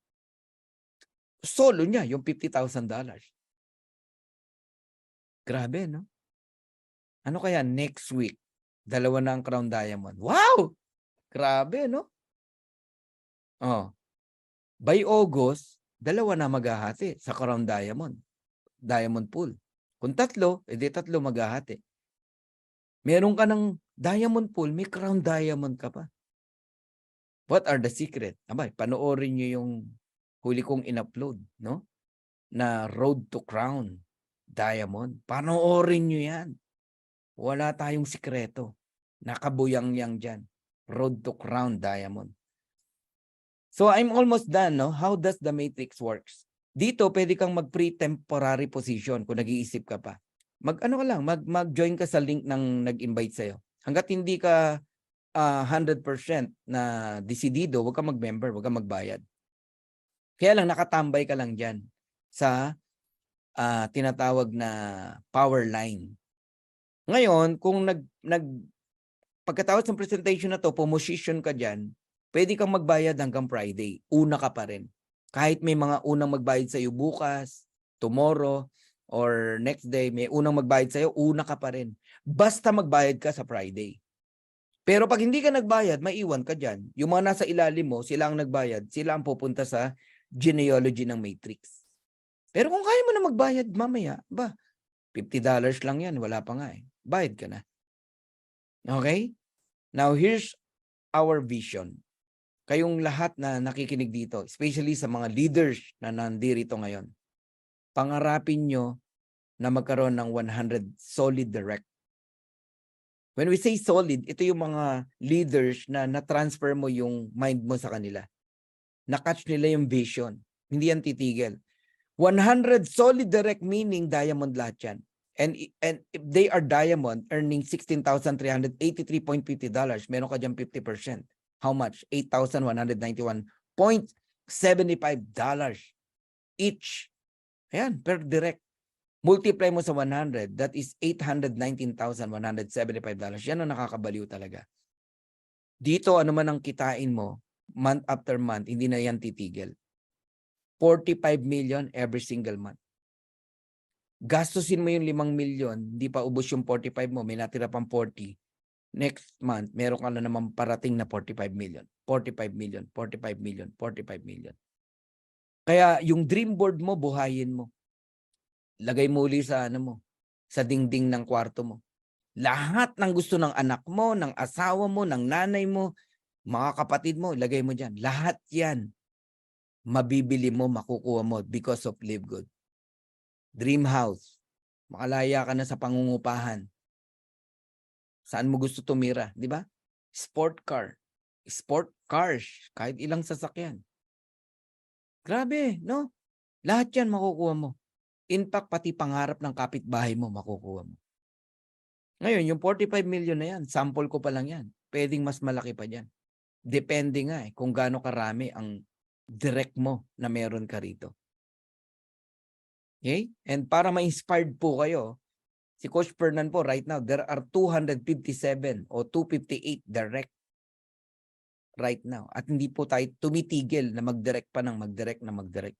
Solo niya, yung $50,000. Grabe, no? Ano kaya next week? Dalawa na ang Crown Diamond. Wow! Grabe, no? Oh. By August, dalawa na maghahati sa Crown Diamond. Diamond pool. Kung tatlo, edi tatlo maghahati. Meron ka ng diamond pool, may Crown Diamond ka pa. What are the secret? Abay, panoorin nyo yung huli kong in-upload, no? Na Road to Crown Diamond. Panoorin nyo yan. Wala tayong sikreto. Nakabuyang-yang dyan. Road to Crown Diamond. So I'm almost done, no? How does the matrix works? Dito, pwede kang mag-pre-temporary position kung nag-iisip ka pa. Mag-join ka sa link ng nag-invite sa'yo. Hanggat hindi ka 100% na desidido, huwag ka mag-member, huwag ka magbayad. Kaya lang, nakatambay ka lang dyan sa tinatawag na power line. Ngayon, kung pagkatapos ng presentation na to, pumosisyon ka dyan, pwede kang magbayad hanggang Friday. Una ka pa rin. Kahit may mga unang magbayad sa'yo bukas, tomorrow, or next day, may unang magbayad sa'yo, una ka pa rin. Basta magbayad ka sa Friday. Pero pag hindi ka nagbayad, maiwan ka dyan. Yung mga nasa ilalim mo, sila ang nagbayad, sila ang pupunta sa genealogy ng matrix. Pero kung kaya mo na magbayad mamaya, $50 lang yan, wala pa nga eh. Bayad ka na. Okay? Now, here's our vision. Kayong lahat na nakikinig dito, especially sa mga leaders na nandirito ngayon, pangarapin nyo na magkaroon ng 100 solid direct. When we say solid, ito yung mga leaders na na-transfer mo yung mind mo sa kanila. Na-catch nila yung vision. Hindi yan titigil. 100 solid direct meaning diamond lahat yan. And if they are diamond, earning $16,383.50, meron ka dyan 50%. How much? $8,191.75 each. Ayan, per direct. Multiply mo sa 100, that is $819,175. Yan ang nakakabaliw talaga. Dito, ano man ang kitain mo, month after month, hindi na yan titigil. 45 million every single month. Gastusin mo yung 5 million, hindi pa ubos yung 45 mo, may natira pang 40. Next month, meron ka na naman parating na 45 million. 45 million, 45 million, 45 million. Kaya yung dream board mo, buhayin mo. lagay mo uli sa ano mo, sa dingding ng kwarto mo. Lahat ng gusto ng anak mo, ng asawa mo, ng nanay mo, mga kapatid mo, lagay mo dyan. Lahat yan, mabibili mo, makukuha mo because of Live Good. Dream house. Makalaya ka na sa pangungupahan. Saan mo gusto tumira, di ba? Sport car. Sport cars. Kahit ilang sasakyan. Grabe, no? Lahat yan makukuha mo. In fact, pati pangarap ng kapitbahay mo, makukuha mo. Ngayon, yung 45 million na yan, sample ko pa lang yan. Pwedeng mas malaki pa dyan. Depende nga kung gaano karami ang direct mo na meron ka rito. Okay? And para ma-inspired po kayo, si Coach Fernan po right now, there are 257 o 258 direct right now. At hindi po tayo tumitigil na mag-direct pa ng mag-direct na mag-direct.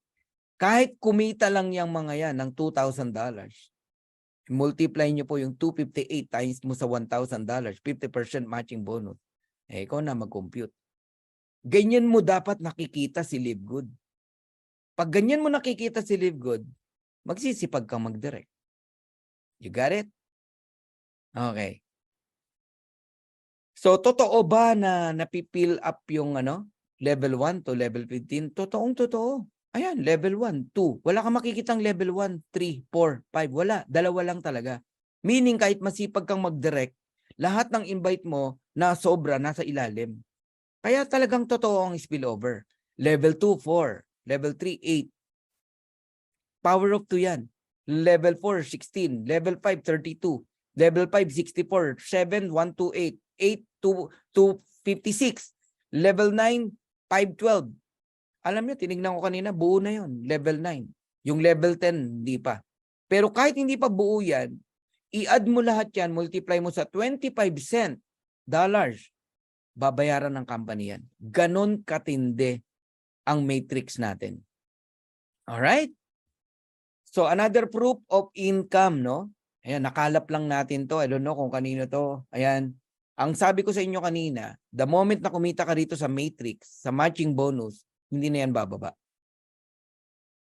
Kahit kumita lang yung mga yan ng $2,000, multiply nyo po yung 258 times mo sa $1,000, 50% matching bonus. Ikaw na mag-compute. Ganyan mo dapat nakikita si Live Good. Pag ganyan mo nakikita si Live Good, magsisipag kang mag-direct. You got it? Okay. So, totoo ba na napipill up yung level 1 to level 15? Totoo. Ayan, level 1, 2. Wala kang makikitang level 1, 3, 4, 5. Wala. Dalawa lang talaga. Meaning, kahit masipag kang mag-direct, lahat ng invite mo na sobra, nasa ilalim. Kaya talagang totoo ang spillover. Level 2, 4. Level 3, 8. Power of 2 yan. Level 4, 16. Level 5, 32. Level 5, 64. 7, 128. 8, 256. Level 9, 512. Alam nyo, tinignan ko kanina, buo na yon. Level 9. Yung level 10, hindi pa. Pero kahit hindi pa buo yan, i-add mo lahat yan, multiply mo sa 25 cent dollars, babayaran ng company yan. Ganon katindi ang matrix natin. Alright? So, another proof of income, no? Ayan, nakalap lang natin to. I don't know kung kanino to. Ayan. Ang sabi ko sa inyo kanina, the moment na kumita ka rito sa matrix, sa matching bonus, hindi na yan bababa.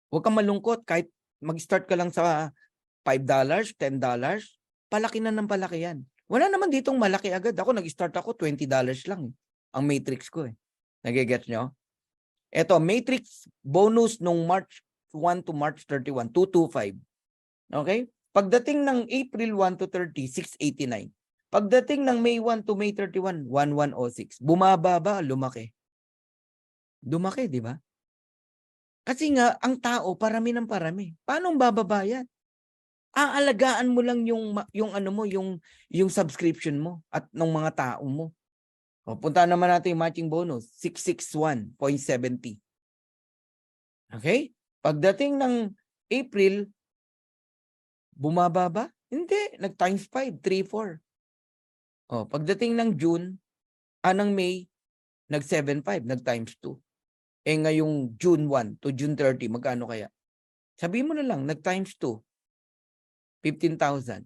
Huwag kang malungkot. Kahit mag-start ka lang sa $5, $10, palaki na ng palaki yan. Wala naman ditong malaki agad. Ako, nag-start ako, $20 lang. Ang matrix ko eh. Nagigets nyo? Ito, matrix bonus nung March 1 to March 31, 225. Okay? Pagdating ng April 1 to 30, 689. Pagdating ng May 1 to May 31, 1106. Bumaba ba? Lumaki. Lumaki, di ba? Kasi nga, ang tao, parami ng parami. Paano bababa yan? Aalagaan mo lang yung subscription mo at ng mga tao mo. O, punta naman natin yung matching bonus, 661.70. Okay? Pagdating ng April, bumaba ba? Hindi. Nag-times 5, 3, 4. O, pagdating ng June, ng May, nag-7.5, nag-times 2. Eh ngayong June 1 to June 30, magkano kaya? Sabihin mo na lang, nag-times 2. 15,000.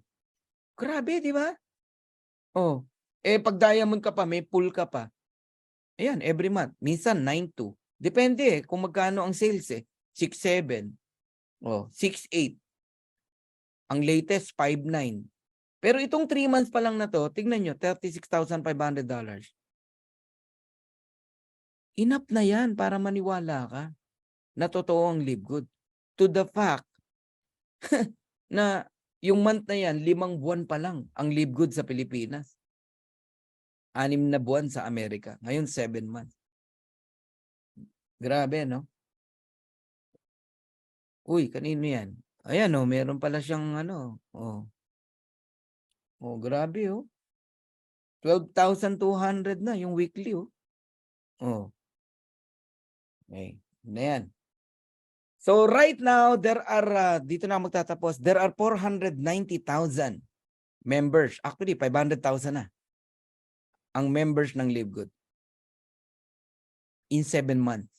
Grabe, di ba? Oh, pag diamond ka pa, may pool ka pa. Ayan, every month. Minsan 9.2. Depende kung magkano ang sales 6.7. Oh, 6.8. Ang latest 5.9. Pero itong 3 months pa lang na to, tignan nyo, $36,500. Enough na yan para maniwala ka na totoo ang Live Good. To the fact na yung month na yan, 5 buwan pa lang ang Live Good sa Pilipinas. 6 na buwan sa Amerika. Ngayon, 7 months. Grabe, no? Uy, kanino yan? Ayan, oh, meron pala siyang Oh. Oh, grabe, oh. 12,200 na yung weekly, oh. Oh. Okay. Na yan. So, right now, there are, dito na magtatapos, there are 490,000 members. Actually, 500,000 na ang members ng Live Good in 7 months.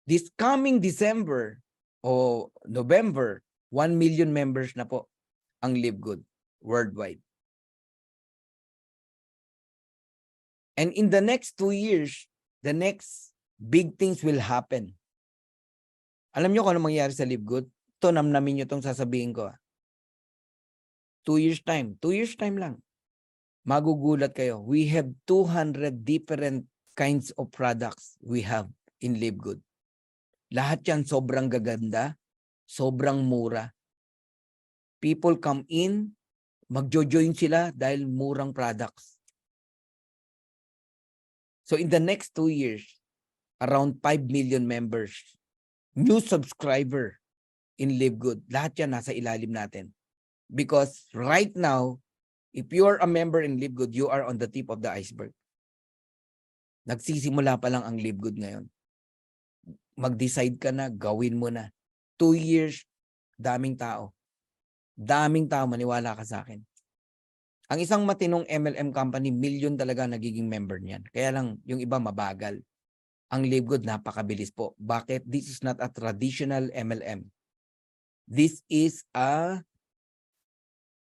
This coming December o November, 1 million members na po ang Live Good worldwide. And in the next 2 years, the next big things will happen. Alam nyo kung ano mangyayari sa Live Good? Ito, namnamin nyo itong sasabihin ko. 2 years time. 2 years time lang. Magugulat kayo. We have 200 different kinds of products we have in Live Good. Lahat yan sobrang gaganda, sobrang mura. People come in, magjo-join sila dahil murang products. So in the next 2 years, around 5 million members, new subscriber in Live Good. Lahat yan nasa ilalim natin. Because right now, if you are a member in Live Good, you are on the tip of the iceberg. Nagsisimula pa lang ang Live Good ngayon. Mag-decide ka na, gawin mo na. 2 years, daming tao. Daming tao, maniwala ka sa akin. Ang isang matinong MLM company, million talaga nagiging member niyan. Kaya lang, yung iba mabagal. Ang Live Good, napakabilis po. Bakit? This is not a traditional MLM. This is a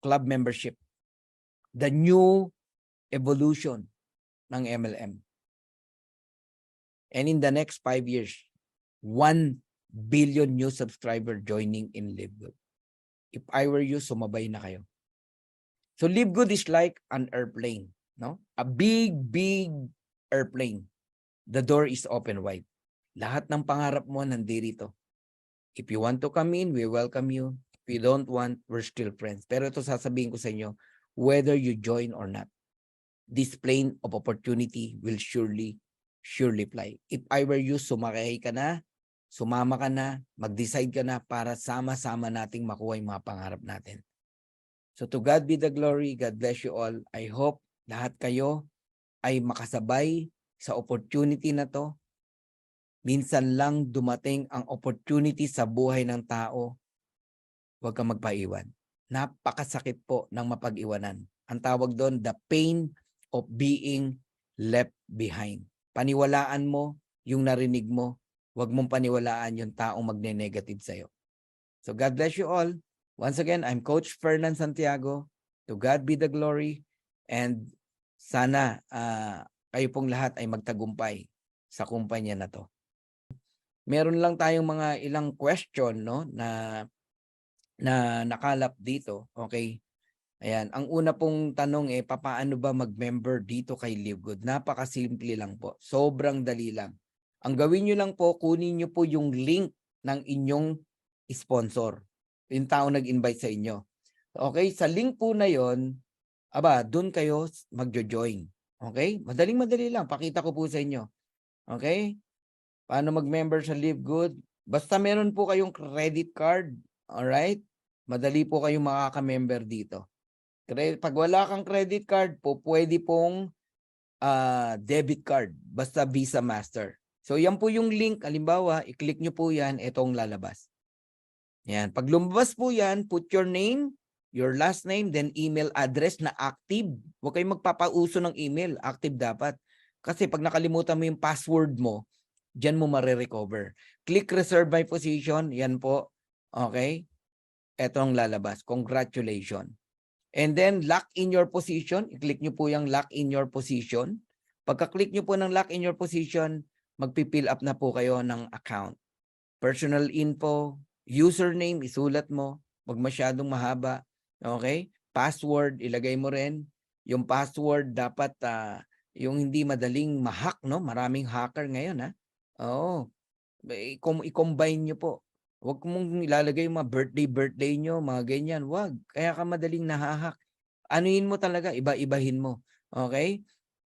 club membership. The new evolution ng MLM. And in the next 5 years, 1 billion new subscriber joining in Live Good. If I were you, sumabay na kayo. So Live Good is like an airplane, no? A big airplane. The door is open wide. Lahat ng pangarap mo nandirito. If you want to come in, we welcome you. If you don't want, we're still friends. Pero ito sasabihin ko sa inyo, whether you join or not, this plane of opportunity will surely fly. If I were you, sumakay ka na, sumama ka na, mag-decide ka na para sama-sama nating makuha yung mga pangarap natin. So to God be the glory. God bless you all. I hope lahat kayo ay makasabay sa opportunity na to. Minsan lang dumating ang opportunity sa buhay ng tao. Huwag kang magpaiwan. Napakasakit po ng mapag-iwanan. Ang tawag doon, the pain of being left behind. Paniwalaan mo yung narinig mo. Huwag mong paniwalaan yung taong magne-negative sa'yo. So God bless you all. Once again, I'm Coach Fernan Santiago. To God be the glory. And sana kayo pong lahat ay magtagumpay sa kumpanya na to. Meron lang tayong mga ilang question, no, na nakalap dito. Okay. Ayan, ang una pong tanong papaano ba mag-member dito kay Live Good? Napakasimple lang po. Sobrang dali lang. Ang gawin niyo lang po, kunin niyo po yung link ng inyong sponsor. Yung tao nag-invite sa inyo. Okay, sa link po na yon, doon kayo magjo-join. Okay? Madaling-madali lang. Pakita ko po sa inyo. Okay? Paano mag-member sa Live Good? Basta meron po kayong credit card. Alright? Madali po kayong makaka-member dito. Pag wala kang credit card po, pwede pong debit card. Basta Visa Master. So yan po yung link. Halimbawa, i-click nyo po yan. Itong lalabas. Yan. Pag lumabas po yan, put your name, your last name, then email address na active. Huwag kayong magpapauso ng email. Active dapat. Kasi pag nakalimutan mo yung password mo, diyan mo marirecover. Click reserve my position. Yan po. Okay? Etong lalabas. Congratulations. And then lock in your position. I-click nyo po yung lock in your position. Pagka-click nyo po ng lock in your position, magpipill up na po kayo ng account. Personal info, username, isulat mo. Huwag masyadong mahaba. Okay? Password, ilagay mo rin. Yung password dapat yung hindi madaling ma-hack, no? Maraming hacker ngayon, ha? Oo. I-combine nyo po. Huwag mong ilalagay yung mga birthday nyo, mga ganyan. Huwag. Kaya ka madaling nahahak. Anuin mo talaga, iba-ibahin mo. Okay?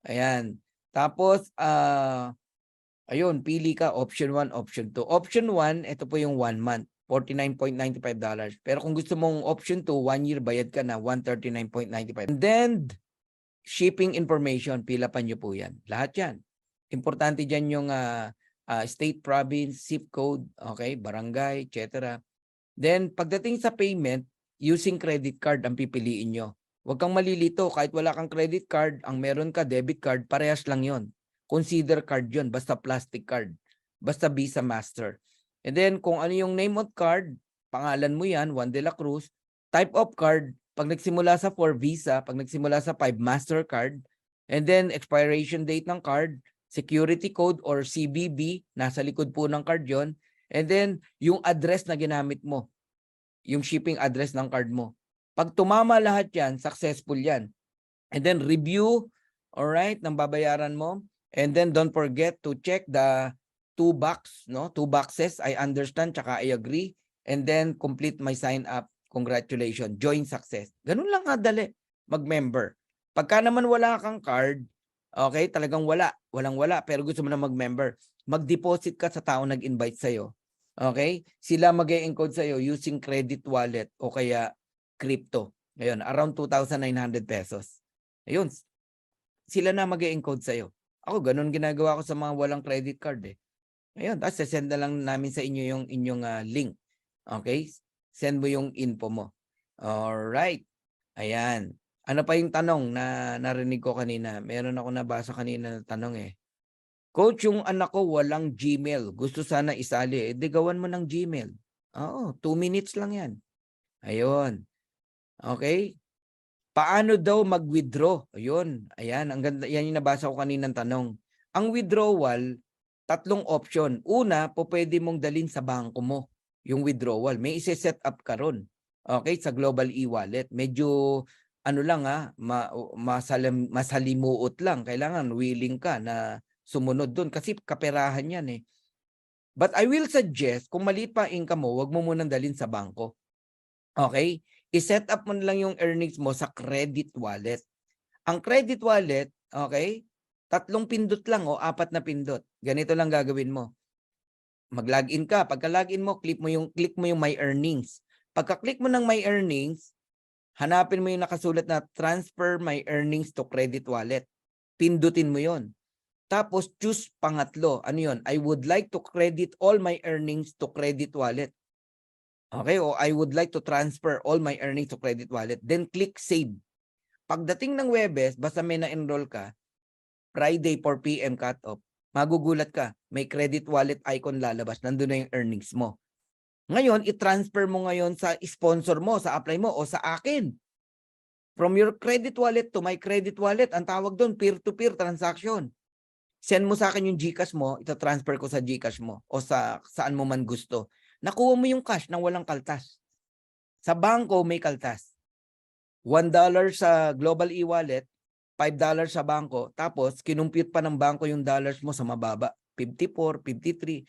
Ayan. Tapos, ayun, pili ka option 1, option 2. Option 1, ito po yung 1 month, $49.95. Pero kung gusto mong option 2, 1 year, bayad ka na, $139.95. And then, shipping information, pila pa nyo po yan. Lahat yan. Importante dyan yung state, province, zip code, okay, barangay, etc. Then, pagdating sa payment, using credit card ang pipiliin nyo. Huwag kang malilito. Kahit wala kang credit card, ang meron ka debit card, parehas lang yon. Consider card yon, basta plastic card. Basta Visa Master. And then, kung ano yung name of card, pangalan mo yan, Juan de la Cruz. Type of card, pag nagsimula sa 4, Visa. Pag nagsimula sa 5, Mastercard. And then, expiration date ng card, security code or CVV, nasa likod po ng card yon. And then, yung address na ginamit mo, yung shipping address ng card mo. Pag tumama lahat yan, successful yan. And then, review, alright, ng babayaran mo. And then, don't forget to check the 2 boxes, I understand, tsaka I agree. And then, complete my sign up. Congratulations, join success. Ganun lang kadali, mag-member. Pagka naman wala kang card, okay, talagang walang-wala, pero gusto mo na mag-member, mag-deposit ka sa tao nag-invite sa'yo. Okay? Sila mag-e-encode sa'yo using credit wallet o kaya crypto. Ngayon, around 2,900 pesos. Ayun, sila na mag-e-encode sa'yo. Ako, ganun ginagawa ko sa mga walang credit card eh. Ayun, tapos send na lang namin sa inyo yung inyong link. Okay? Send mo yung info mo. Alright. Ayan. Ano pa yung tanong na narinig ko kanina? Meron ako nabasa kanina na tanong eh. Coach, yung anak ko walang Gmail. Gusto sana isali. Di gawan mo ng Gmail. Oo, 2 minutes lang yan. Ayun. Okay? Paano daw mag-withdraw? Ayun. Ayan, ang ganda. Yan yung nabasa ko kaninang tanong. Ang withdrawal, 3 option. Una, pwede mong dalhin sa bangko mo yung withdrawal. May isi-set up ka ron. Okay, sa Global e-wallet. Medyo ano lang masalimuot lang. Kailangan willing ka na sumunod doon kasi kaperahan yan eh. But I will suggest, kung maliit pa income mo, wag mo munang dalhin sa bangko. Okay? I-set up mo na lang yung earnings mo sa credit wallet. Ang credit wallet, okay, 3 pindot lang o 4 na pindot. Ganito lang gagawin mo. Mag-login ka. Pagka-login mo, click mo yung My Earnings. Pagka-click mo ng My Earnings, hanapin mo yung nakasulat na Transfer My Earnings to Credit Wallet. Pindutin mo yon. Tapos choose pangatlo. Ano yon? I would like to credit all my earnings to Credit Wallet. Okay, o I would like to transfer all my earnings to Credit Wallet. Then click Save. Pagdating ng Webes, basta may na-enroll ka, Friday 4 p.m. cut-off, magugulat ka, may credit wallet icon lalabas, nandun na yung earnings mo. Ngayon, i-transfer mo ngayon sa sponsor mo, sa apply mo, o sa akin. From your credit wallet to my credit wallet, ang tawag doon, peer-to-peer transaction. Send mo sa akin yung GCash mo, ita-transfer ko sa GCash mo, o sa saan mo man gusto. Nakuha mo yung cash na walang kaltas. Sa bangko, may kaltas. $1 sa Global e-wallet, $5 sa bangko, tapos kinumpute pa ng bangko yung dollars mo sa mababa, 54, 53,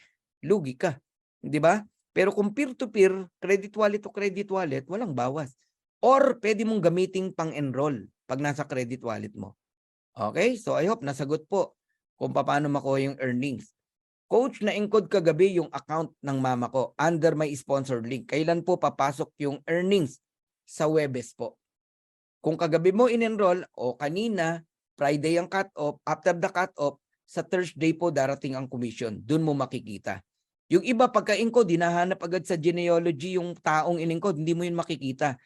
lugi ka. Di ba? Pero kung peer-to-peer, credit wallet to credit wallet, walang bawas. Or pwede mong gamiting pang-enroll pag nasa credit wallet mo. Okay? So I hope nasagot po kung paano makuha yung earnings. Coach, na-encode kagabi yung account ng mama ko under my sponsor link. Kailan po papasok yung earnings? Sa Webes po. Kung kagabi mo in-enroll o kanina, Friday ang cut-off, after the cut-off, sa Thursday po darating ang commission. Doon mo makikita. Yung iba pagka-encode, dinahanap agad sa genealogy yung taong in-encode, hindi mo yun makikita.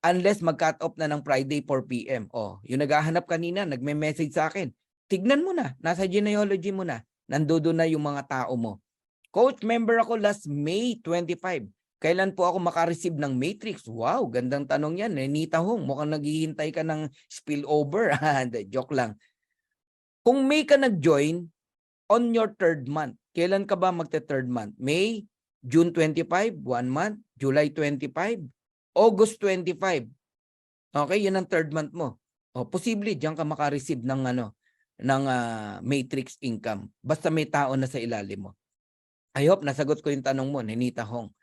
Unless mag-cut-off na ng Friday 4 p.m. O, yung naghahanap kanina, nagme-message sa akin. Tignan mo na, nasa genealogy mo na. Nandoon na yung mga tao mo. Coach, member ako last May 25. Kailan po ako makareceive ng Matrix? Wow, gandang tanong yan. Nita Hong, mukhang naghihintay ka ng spillover. Joke lang. Kung May ka nag-join, on your 3rd month, kailan ka ba magte-3rd month? May, June 25, 1 month, July 25, August 25. Okay, yun ang 3rd month mo. O, posible, diyan ka makareceive ng matrix income. Basta may tao na sa ilalim mo. I hope nasagot ko yung tanong mo, Nenita Hong.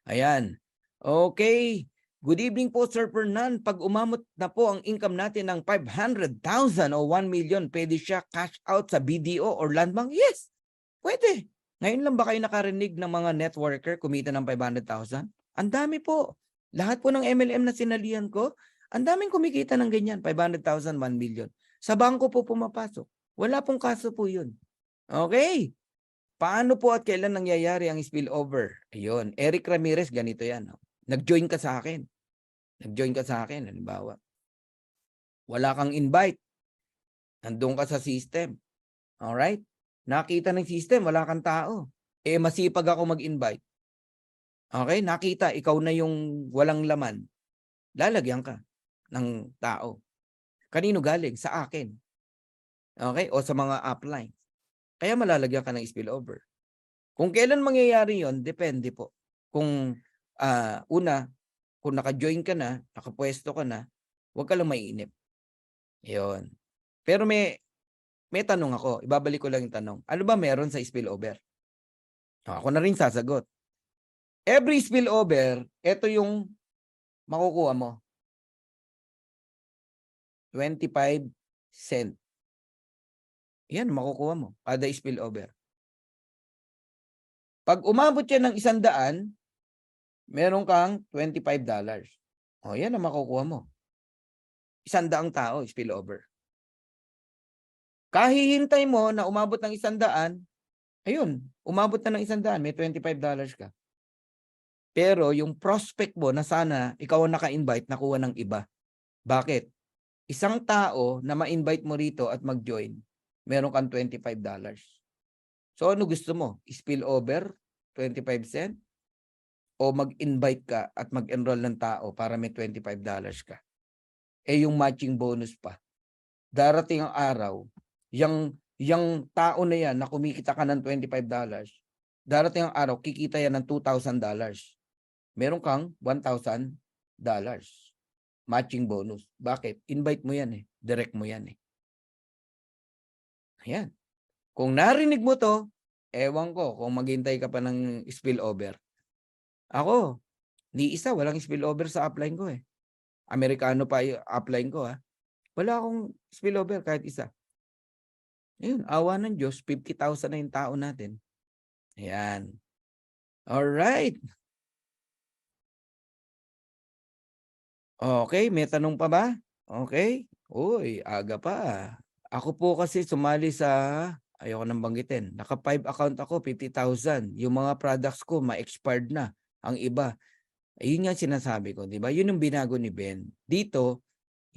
Ayan. Okay. Good evening po, Sir Fernan. Pag umamot na po ang income natin ng 500,000 o 1 million, pwede siya cash out sa BDO or land bank? Yes, pwede. Ngayon lang ba kayo nakarinig ng mga networker kumita ng 500,000? Ang dami po. Lahat po ng MLM na sinalihan ko, ang daming kumikita ng ganyan, 500,000, 1 million. Sa bangko po pumapasok. Wala pong kaso po yun. Okay. Paano po at kailan nangyayari ang spillover? Ayun, Eric Ramirez, ganito yan. Nag-join ka sa akin. Nag-join ka sa akin, halimbawa. Wala kang invite. Nandun ka sa system. Alright? Nakita ng system, wala kang tao. Masipag ako mag-invite. Okay? Nakita, ikaw na yung walang laman. Lalagyan ka ng tao. Kanino galing? Sa akin. Okay? O sa mga upline. Kaya malalagyan ka ng spillover. Kung kailan mangyayari yon, depende po. Kung una, kung naka-join ka na, nakapwesto ka na, huwag ka lang maiinip. Yun. Pero may tanong ako. Ibabalik ko lang yung tanong. Ano ba meron sa spillover? Ako na rin sasagot. Every spillover, ito yung makukuha mo. 25 cent. Yan, makukuha mo. Kada spillover. Pag umabot yan ng 100, meron kang $25. O, yan ang makukuha mo. 100 tao, spillover. Kahihintay mo na umabot ng 100, ayun, umabot na ng 100, may $25 ka. Pero yung prospect mo na sana ikaw ang naka-invite, nakuha ng iba. Bakit? Isang tao na ma-invite mo rito at mag-join, meron kang $25. So ano gusto mo? Spillover, 25 cent? O mag-invite ka at mag-enroll ng tao para may $25 ka? Eh yung matching bonus pa. Darating ang araw, yung tao na yan na kumikita ka ng $25, darating ang araw, kikita yan ng $2,000. Meron kang $1,000 matching bonus. Bakit? Invite mo yan eh. Direct mo yan eh. Ayan. Kung narinig mo to, ewan ko kung maghintay ka pa ng spillover. Ako, ni isa, walang spillover sa upline ko eh. Amerikano pa yung upline ko ha. Wala akong spillover kahit isa. Ayun, awa ng Diyos, 50,000 na yung tao natin. Ayan. Alright. Okay, may tanong pa ba? Okay. Uy, aga pa. Ako po kasi sumali sa, ayoko nang banggitin, naka 5 account ako, 50,000. Yung mga products ko, ma-expired na. Ang iba. Ayun nga sinasabi ko, di ba? Yun yung binago ni Ben. Dito,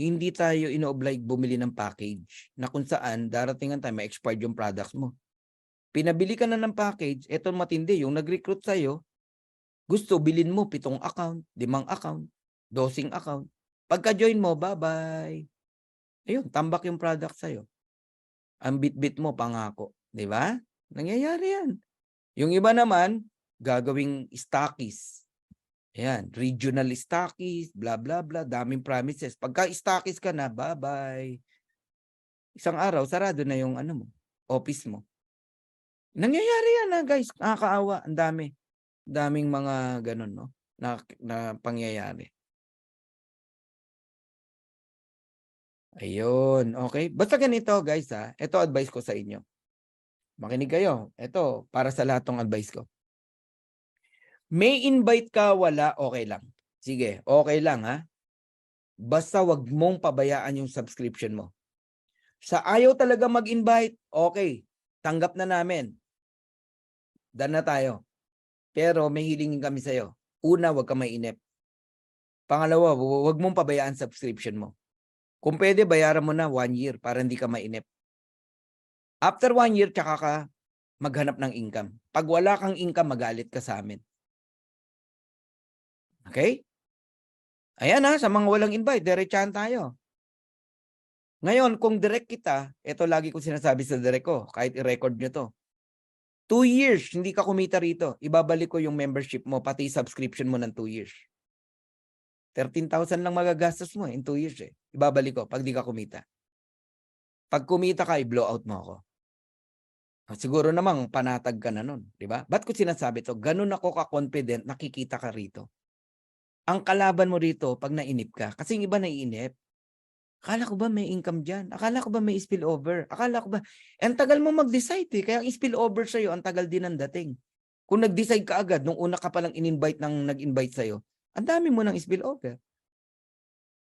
hindi tayo ino-oblige bumili ng package na kung saan darating ang time, ma-expired yung products mo. Pinabili ka na ng package, eto matindi, yung nag-recruit sa'yo, gusto, bilin mo 7 account, 5 account, 12 account. Pagka-join mo, bye-bye. Ayun, tambak yung product sa'yo. Ang bit-bit mo, pangako. Di ba? Nangyayari yan. Yung iba naman, gagawing stockies. Ayan, regional stockies, blah, blah, blah, daming promises. Pagka-stockies ka na, bye-bye. Isang araw, sarado na yung ano mo, office mo. Nangyayari yan guys. Nakakaawa. Ang dami. Daming mga ganun, no? Na pangyayari. Ayun, okay. Basta ganito guys ha. Ito advice ko sa inyo. Makinig kayo. Ito, para sa lahat ng advice ko. May invite ka, wala, okay lang. Sige, okay lang ha. Basta wag mong pabayaan yung subscription mo. Sa ayaw talaga mag-invite, okay. Tanggap na namin. Done na tayo. Pero may hilingin kami sa'yo. Una, wag ka mainip. Pangalawa, wag mong pabayaan subscription mo. Kung pwede, bayaran mo na 1 year para hindi ka mainip. After 1 year, tsaka ka maghanap ng income. Pag wala kang income, magalit ka sa amin. Okay? Ayan ha, sa mga walang invite, diretsahan tayo. Ngayon, kung direct kita, ito lagi ko sinasabi sa direct ko, kahit i-record nyo to. 2 years, hindi ka kumita rito. Ibabalik ko yung membership mo, pati subscription mo ng 2 years. 13,000 lang magagastos mo in 2 years eh. Ibabalik ko pag di ka kumita. Pag kumita ka, i-blow out mo ako. Siguro namang panatag ka na nun, di ba? Ba't ko sinasabi to? Ganun ako ka-confident, nakikita ka rito. Ang kalaban mo rito pag nainip ka, kasi yung iba naiinip. Akala ko ba may income dyan? Akala ko ba may spillover? Akala ko ba, ang tagal mo mag-decide eh. Kaya ang spillover sa'yo, ang tagal din ang dating. Kung nag-decide ka agad, nung una ka palang in-invite ng nag-invite sa'yo, ang dami mo ng spillover.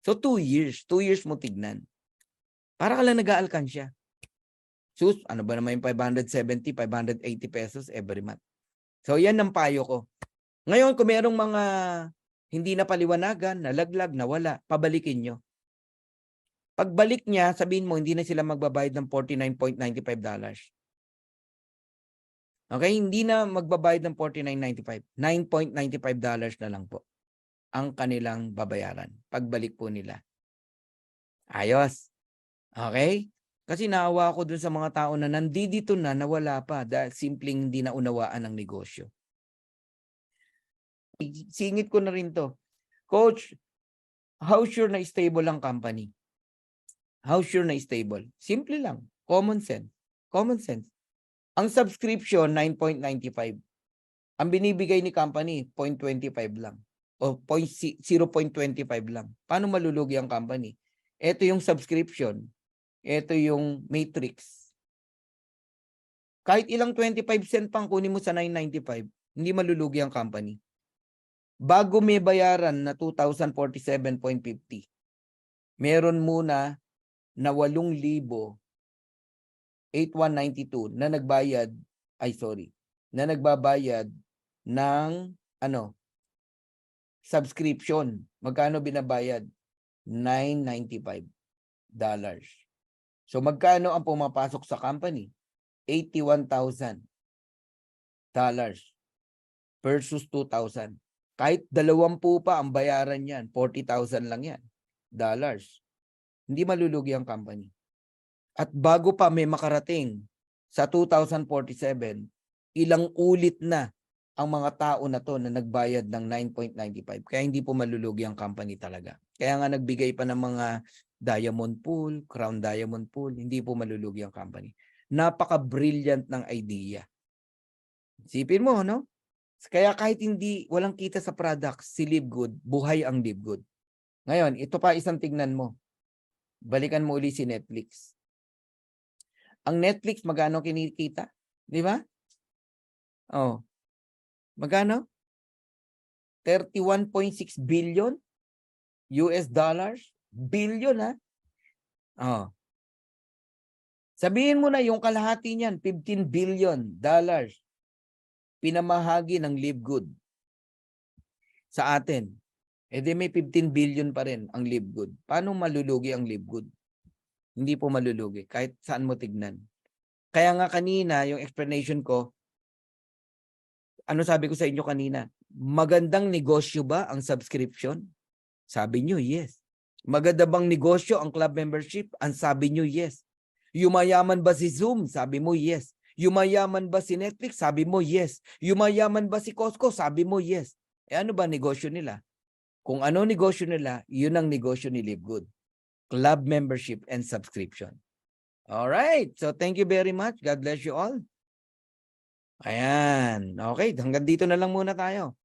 So 2 years. 2 years mo tignan. Para ka lang nag-aalkansya. Sus, ano ba naman yung 570, 580 pesos every month. So yan ang payo ko. Ngayon, kung merong mga hindi na paliwanagan, nalaglag, nawala, pabalikin nyo. Pagbalik niya, sabihin mo, hindi na sila magbabayad ng $49.95. Okay? Hindi na magbabayad ng $49.95. $9.95 na lang po ang kanilang babayaran. Pagbalik po nila. Ayos. Okay? Kasi naawa ako dun sa mga tao na nandito na nawala pa dahil simpleng hindi naunawaan ang negosyo. Singit ko na rin to. Coach, how sure na stable ang company? How sure na stable? Simple lang. Common sense. Common sense. Ang subscription, 9.95. Ang binibigay ni company, 0.25 lang. O 0.25 lang. Paano malulugi ang company? Ito yung subscription. Ito yung matrix. Kahit ilang 25 cent pang kunin mo sa 9.95, hindi malulugi ang company. Bago may bayaran na 2,047.50, meron muna na 8,8192 na nagbayad, na nagbabayad ng subscription. Magkano binabayad? $995. So magkano ang pumapasok sa company? $81,000 versus 2,000. Kahit 20 pa ang bayaran yan, 40,000 lang yan. Dollars. Hindi malulugi ang company. At bago pa may makarating sa 2047, ilang ulit na ang mga tao na to na nagbayad ng 9.95. Kaya hindi po malulugi ang company talaga. Kaya nga nagbigay pa ng mga Diamond Pool, Crown Diamond Pool, hindi po malulugi ang company. Napaka-brilliant ng idea. Isipin mo, no? Kaya kahit walang kita sa products, si Live Good, buhay ang Live Good. Ngayon, ito pa isang tignan mo. Balikan mo uli si Netflix. Ang Netflix, magkano kinikita? Di ba? Oh. Magkano? 31.6 billion US dollars. Billion, ha? Oh. Sabihin mo na yung kalahati niyan, 15 billion dollars. Pinamahagi ng Live Good sa atin. E di may 15 billion pa rin ang Live Good. Paano malulugi ang Live Good? Hindi po malulugi kahit saan mo tignan. Kaya nga kanina, yung explanation ko, ano sabi ko sa inyo kanina? Magandang negosyo ba ang subscription? Sabi nyo, yes. Maganda bang negosyo ang club membership? Ang sabi nyo, yes. Yumayaman ba si Zoom? Sabi mo, yes. Yumayaman ba si Netflix? Sabi mo, yes. Yumayaman ba si Costco? Sabi mo, yes. Eh ano ba negosyo nila? Kung ano negosyo nila, yun ang negosyo ni Live Good. Club membership and subscription. Alright. So thank you very much. God bless you all. Ayan. Okay. Hanggang dito na lang muna tayo.